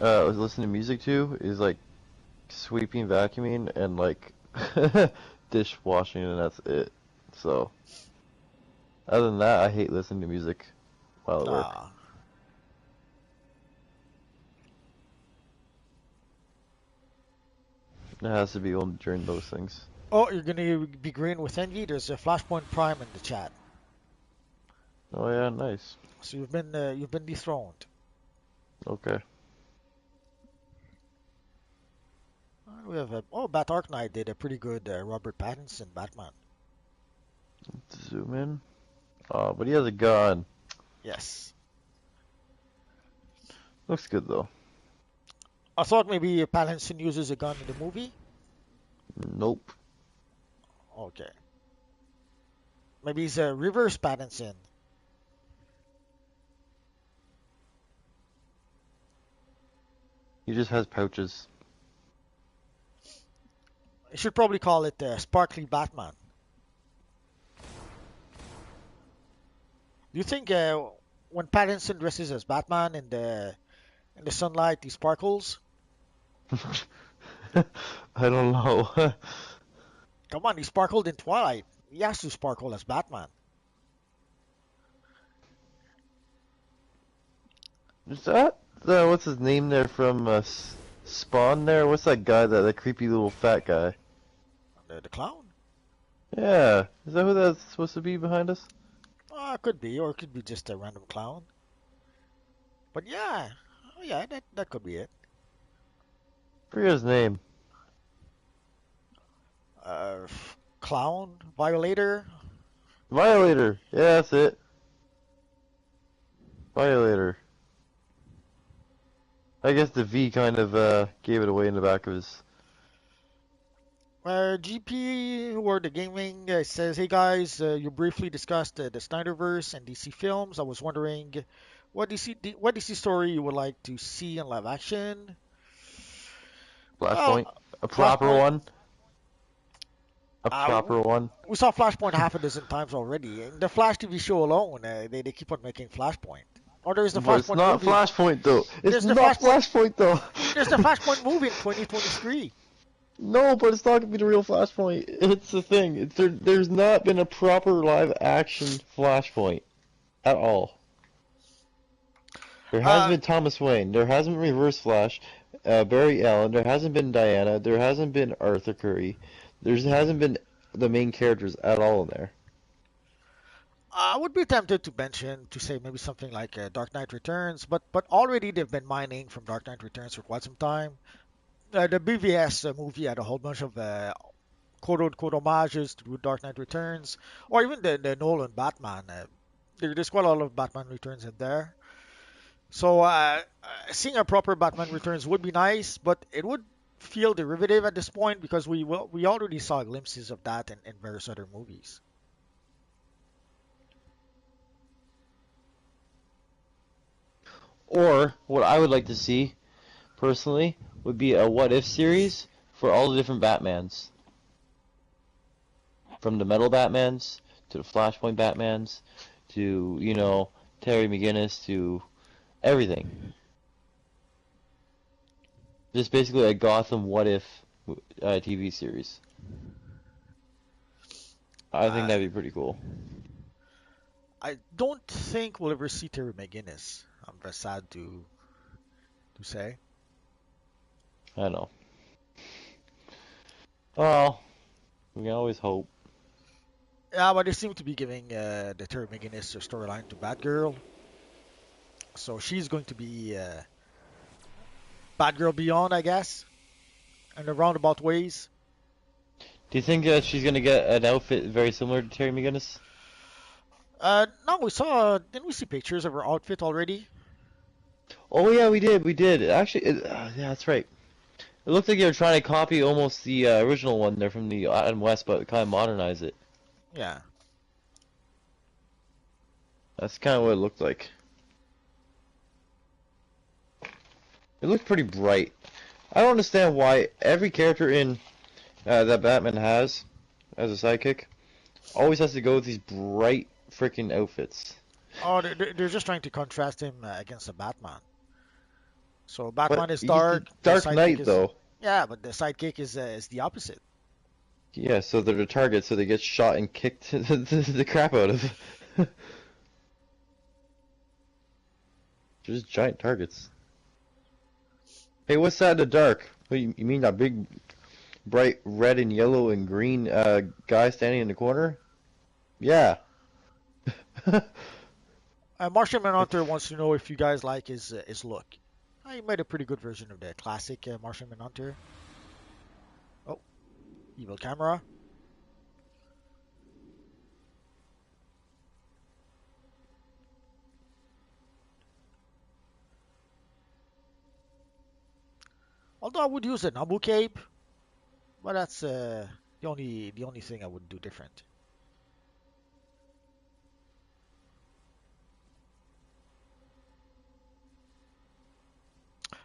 was listen to music to, is like sweeping, vacuuming, and like dishwashing, and that's it. So, other than that, I hate listening to music while at work. ah, It has to be on during those things. oh, you're gonna be green with envy. There's a Flashpoint Prime in the chat. Oh yeah, nice. So you've been dethroned. Okay. We have Bat Ark Knight did a pretty good Robert Pattinson Batman. Zoom in. Oh, but he has a gun. Yes. Looks good though. I thought maybe Pattinson uses a gun in the movie. Nope. Okay. Maybe he's a reverse Pattinson. He just has pouches. You should probably call it Sparkly Batman. Do you think when Pattinson dresses as Batman in the sunlight, he sparkles? I don't know. Come on, he sparkled in Twilight. He has to sparkle as Batman. Is that what's his name there from Spawn there? What's that guy, that creepy little fat guy? The clown? Yeah, is that who that's supposed to be behind us? Could be, or it could be just a random clown. But yeah, oh, yeah, that could be it. Forget his name. Uh, Clown, Violator. Violator. Yeah, that's it. Violator. I guess the V kind of gave it away in the back of his. GP or the gaming says, "Hey guys, you briefly discussed the Snyderverse and DC films. I was wondering what DC story you would like to see in live action." Flashpoint. Well, A proper Flashpoint. one. A Uh, proper one. we saw Flashpoint half a dozen times already. In the Flash TV show alone, they keep on making Flashpoint. Or there's the But it's Flashpoint not movie. Flashpoint though. It's There's the not Flashpoint. Flashpoint though. There's the Flashpoint movie in 2023. No, but it's not gonna be the real Flashpoint. It's the thing. There's not been a proper live action Flashpoint at all. There hasn't been Thomas Wayne. There hasn't been Reverse Flash, Barry Allen. There hasn't been Diana. There hasn't been Arthur Curry. There hasn't been the main characters at all in there. I would be tempted to mention to say maybe something like Dark Knight Returns, but already they've been mining from Dark Knight Returns for quite some time. The BVS movie had a whole bunch of quote unquote homages to Dark Knight Returns, or even the Nolan Batman. There's quite a lot of Batman Returns in there. So seeing a proper Batman Returns would be nice, but it would feel derivative at this point because we already saw glimpses of that in various other movies. Or what I would like to see personally would be a what if series for all the different Batmans, from the Metal Batmans to the Flashpoint Batmans to Terry McGinnis to everything. Just basically a Gotham what if TV series. I think Uh, that'd be pretty cool. I don't think we'll ever see Terry McGinnis. I'm very sad to say. I know. Well, we can always hope. Yeah, but they seem to be giving the Terry McGinnis storyline to Batgirl, so she's going to be Batgirl Beyond, I guess, in a roundabout ways. Do you think she's gonna get an outfit very similar to Terry McGinnis? No, didn't we see pictures of her outfit already? Oh yeah, we did. Actually, yeah, that's right. It looked like they were trying to copy almost the original one there from the Adam West, but kind of modernize it. Yeah. That's kind of what it looked like. It looked pretty bright. I don't understand why every character in that Batman has as a sidekick always has to go with these bright freaking outfits. Oh, they're just trying to contrast him against the Batman. So But Batman is he's the dark. The Dark sidekick Knight, is though. yeah, but the sidekick is the opposite. Yeah, so they're the target, so they get shot and kicked the crap out of. They're just giant targets. Hey, what's that in the dark? What, you mean that big, bright red and yellow and green guy standing in the corner? Yeah. Martian Manhunter wants to know if you guys like his look. He made a pretty good version of the classic Martian Manhunter. Oh, evil camera. Although I would use a Nabu cape, but that's the only thing I would do different.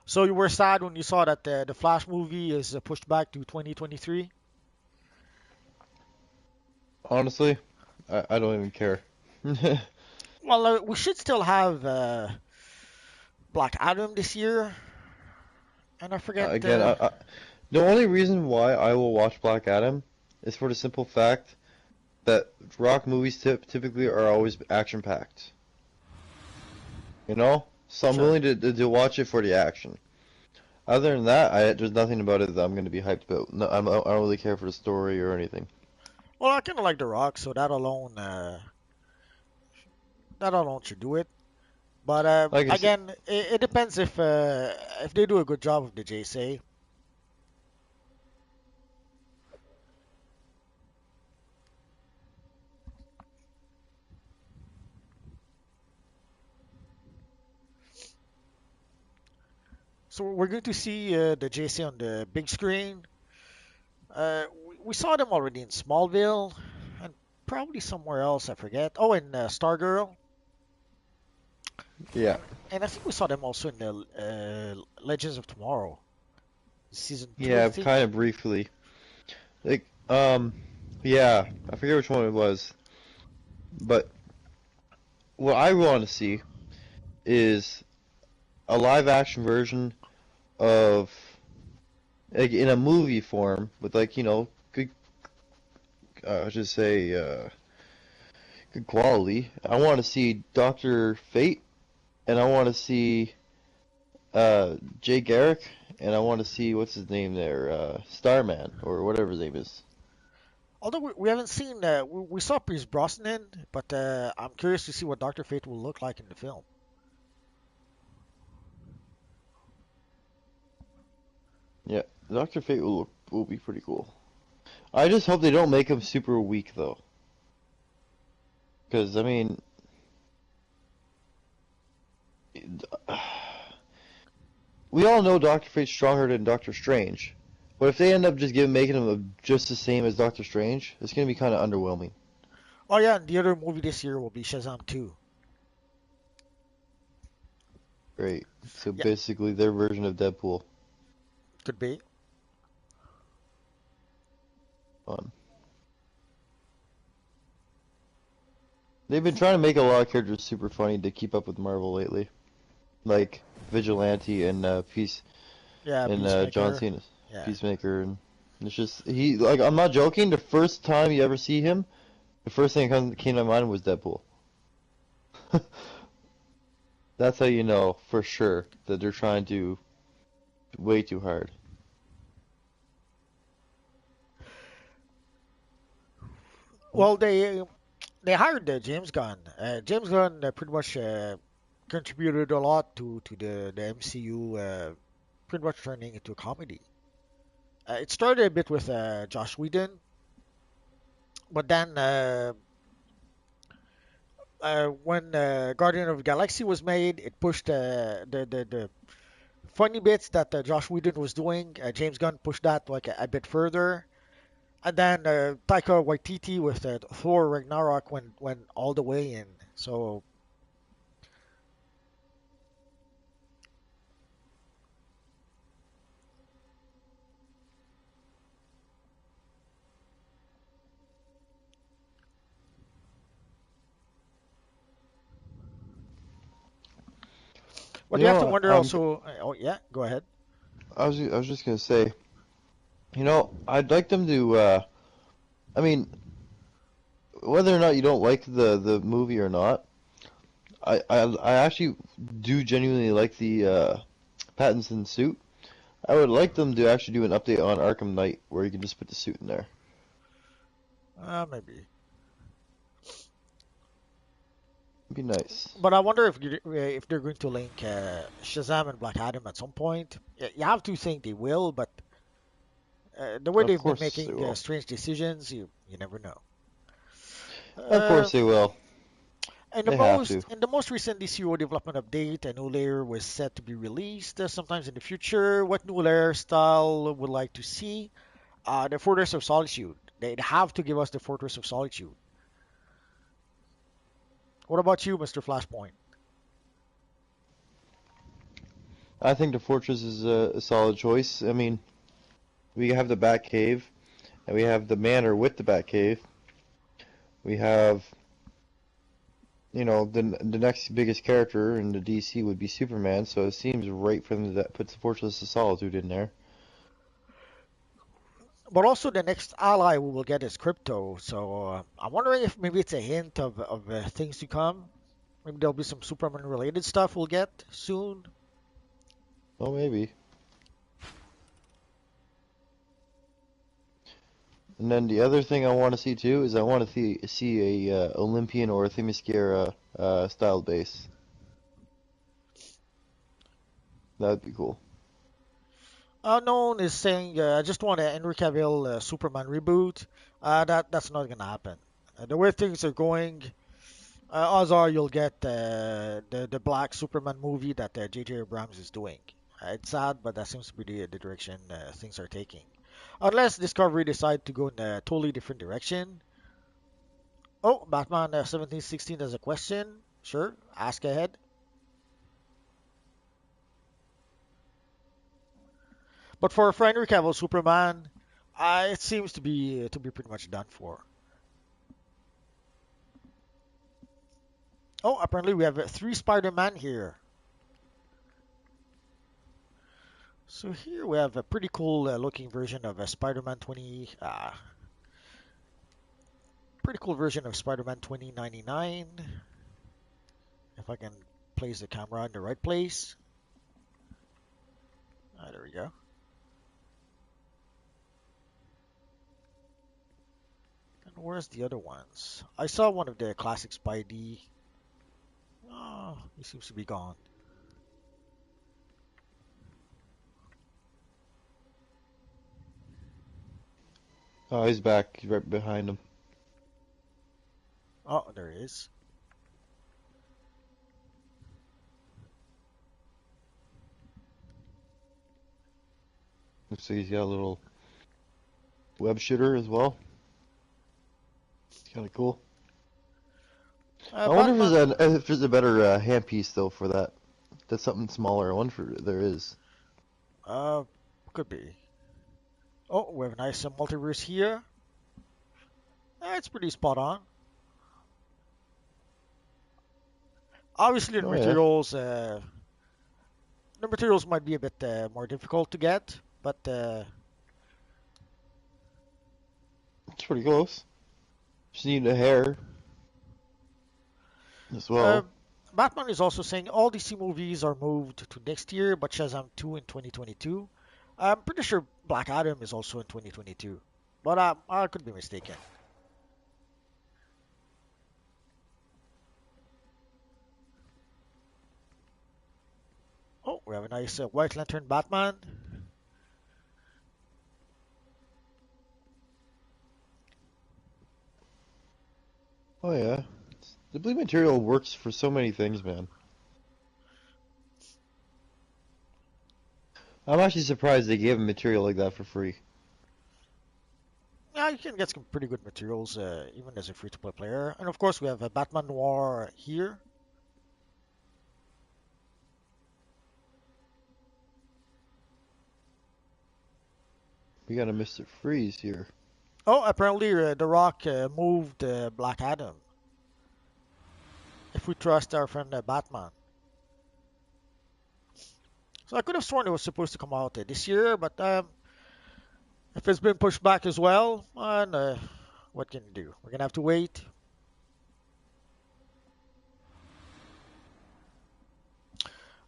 So you were sad when you saw that the Flash movie is pushed back to 2023? Honestly, I don't even care. Well, we should still have Black Adam this year, and I forget. Again, the only reason why I will watch Black Adam is for the simple fact that Rock movies typically are always action-packed. You know? So I'm Sure. willing to watch it for the action. Other than that, there's nothing about it that I'm going to be hyped about. No, I don't really care for the story or anything. Well, I kind of like The Rock, so that alone should do it. But Like I said, again, it depends if they do a good job of the JSA. So we're going to see the JSA on the big screen. We saw them already in Smallville and probably somewhere else. I forget. Oh, in Stargirl, yeah. and I think we saw them also in the Legends of Tomorrow season two, I Yeah, think. kind of briefly. Like, yeah, I forget which one it was. But what I want to see is a live action version of, like, in a movie form with, like, good, I should say, good quality. I want to see Dr. Fate, and I want to see Jay Garrick, and I want to see what's his name there, Starman or whatever his name is. Although we haven't seen, we saw Pierce Brosnan, but I'm curious to see what Doctor Fate will look like in the film. Yeah, Doctor Fate will be pretty cool. I just hope they don't make him super weak though, because I mean, we all know Doctor Fate's stronger than Doctor Strange, but if they end up just making him just the same as Doctor Strange, it's gonna be kind of underwhelming. Oh yeah, and the other movie this year will be Shazam 2. Great. So Yeah, basically their version of Deadpool. could be. Fun. They've been trying to make a lot of characters super funny to keep up with Marvel lately, like Vigilante and Yeah, John Peacemaker. Cena's Yeah. Peacemaker, and it's just he like I'm not joking. The first time you ever see him, the first thing that came to my mind was Deadpool. That's how you know for sure that they're trying to way too hard. Well, they hired James Gunn. James Gunn pretty much contributed a lot to the MCU, pretty much turning into a comedy. It started a bit with Josh Whedon, but then when Guardian of the Galaxy was made, it pushed the funny bits that Josh Whedon was doing. James Gunn pushed that like a bit further. And then Taika Waititi with Thor Ragnarok went all the way in. So but You you have to know, wonder also. Oh yeah, go ahead. I was just gonna say, you know, I'd like them to. I mean, whether or not you don't like the movie or not, I actually do genuinely like the Pattinson suit. I would like them to actually do an update on Arkham Knight where you can just put the suit in there. Maybe. It'd be nice. But I wonder if they're going to link Shazam and Black Adam at some point. You have to think they will, but the way Of they've been course they making will. strange decisions, you never know. Of Uh, course they will. and They have to. in the most recent DCUO development update, a new layer was set to be released sometimes in the future. What new layer style would like to see? The Fortress of Solitude. They'd have to give us the Fortress of Solitude. What about you, Mr. Flashpoint? I think the Fortress is a solid choice. I mean, we have the Batcave, and we have the Manor with the Batcave. We have, you know, the next biggest character in the DC would be Superman, so it seems right for them to put the Fortress of Solitude in there. But also the next ally we will get is Crypto. So I'm wondering if maybe it's a hint of things to come. Maybe there'll be some Superman related stuff we'll get soon. Oh, maybe. And then the other thing I want to see too is I want to see a Olympian or a Themyscira styled base. That'd be cool. Unknown is saying I just want a Henry Cavill Superman reboot. That's not gonna happen. The way things are going, odds are you'll get the Black Superman movie that J.J. Abrams is doing. It's sad, but that seems to be the direction things are taking. Unless Discovery decide to go in a totally different direction. Oh, Batman 1716 has a question. Sure, ask ahead. But for Henry Cavill Superman, it seems to be pretty much done for. Oh, apparently we have three Spider-Man here. So here we have a pretty cool looking version of a Spider-Man 20. Pretty cool version of Spider-Man 2099. If I can place the camera in the right place. There we go. where's the other ones? I saw one of the classic Spidey. Oh, he seems to be gone. Oh, he's back. He's right behind him. Oh, there he is. Looks like he's got a little web shooter as well. It's kind of cool. I wonder if there's a better handpiece though for that. That's something smaller. I wonder if there is. Could be. Oh, we have a nice multiverse here. It's pretty spot on. Obviously, Oh, yeah. The materials might be a bit more difficult to get, but It's pretty close. Just need a hair as uh, well. Batman is also saying all DC movies are moved to next year, but Shazam 2 in 2022. I'm pretty sure Black Adam is also in 2022, but I could be mistaken. Oh, we have a nice White Lantern Batman. Oh yeah. The blue material works for so many things, man. I'm actually surprised they gave him material like that for free. Yeah, you can get some pretty good materials even as a free-to-play player. And of course, we have a Batman Noir here. We got a Mr. Freeze here. Oh, apparently The Rock moved Black Adam. If we trust our friend Batman. So I could have sworn it was supposed to come out this year, but if it's been pushed back as well, what can you do? We're gonna have to wait.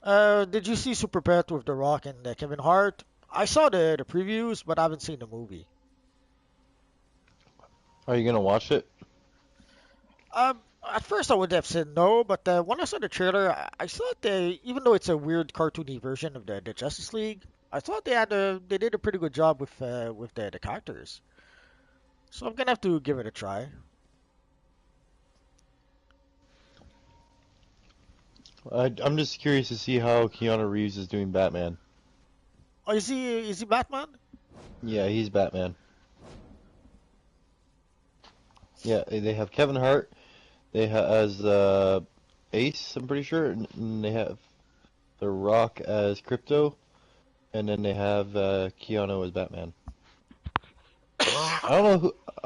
Did you see Super Pet with The Rock and Kevin Hart? I saw the previews, but I haven't seen the movie. Are you gonna watch it? At first I would have said no, but when I saw the trailer, I thought even though it's a weird cartoony version of the Justice League, I thought they did a pretty good job with the characters. So I'm gonna have to give it a try. I'm just curious to see how Keanu Reeves is doing Batman. Oh, is he Batman? Yeah, he's Batman. Yeah, they have Kevin Hart. They as Ace, I'm pretty sure, and they have The Rock as Crypto, and then they have Keanu as Batman. I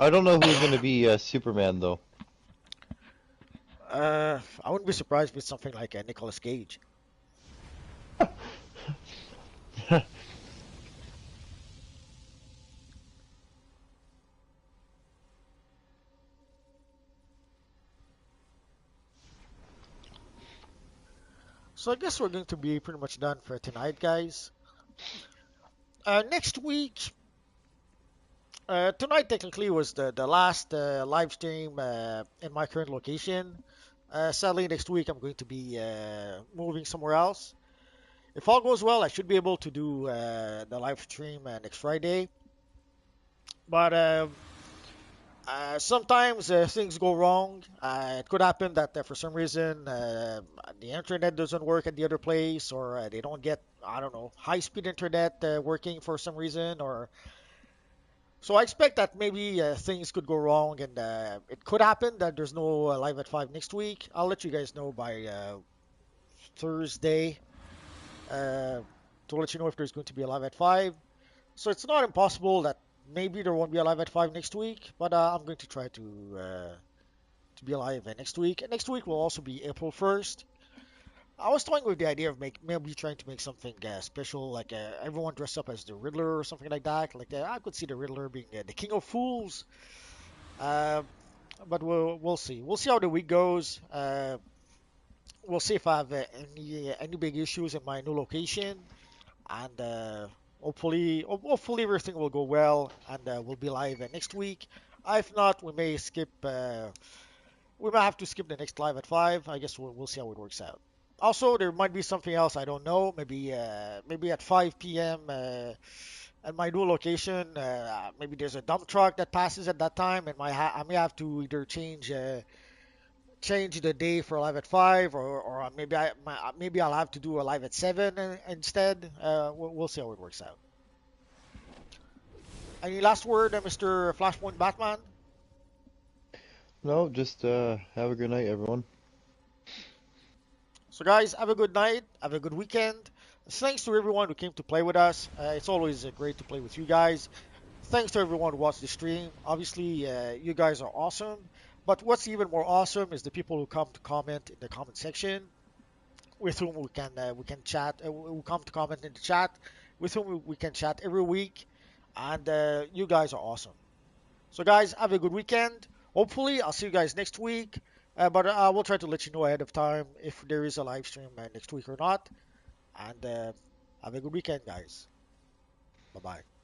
don't know who's gonna be Superman though. I wouldn't be surprised with something like Nicolas Cage. So I guess we're going to be pretty much done for tonight, guys. Next week, tonight technically was the last live stream in my current location. Sadly, next week I'm going to be moving somewhere else. If all goes well, I should be able to do the live stream next Friday. But sometimes things go wrong. It could happen that for some reason the internet doesn't work at the other place, or they don't get, I don't know, high-speed internet working for some reason, or so I expect that maybe things could go wrong, and it could happen that there's no live at 5 next week. I'll let you guys know by Thursday to let you know if there's going to be a live at 5. So it's not impossible that maybe there won't be a live at 5 next week, but I'm going to try to be live next week. And next week will also be April 1st. I was toying with the idea of maybe trying to make something special, like everyone dressed up as the Riddler or something like that. Like I could see the Riddler being the King of Fools. Uh, but we'll see. We'll see how the week goes. We'll see if I have any big issues in my new location, and hopefully everything will go well, and we'll be live next week. If not, we may skip. We might have to skip the next live at 5. I guess we'll see how it works out. Also, there might be something else I don't know. Maybe at 5 p.m. At my new location, maybe there's a dump truck that passes at that time, and I may have to either change the day for live at 5, or maybe I'll have to do a live at 7 instead. We'll see how it works out. Any last word, Mr. Flashpoint Batman? No, just have a good night, everyone. So, guys, have a good night. Have a good weekend. Thanks to everyone who came to play with us. It's always great to play with you guys. Thanks to everyone who watched the stream. Obviously, you guys are awesome. But what's even more awesome is the people who come to comment in the comment section, with whom we can chat. Who come to comment in the chat, with whom we can chat every week, and you guys are awesome. So, guys, have a good weekend. Hopefully, I'll see you guys next week. But I will try to let you know ahead of time if there is a live stream next week or not. And have a good weekend, guys. Bye bye.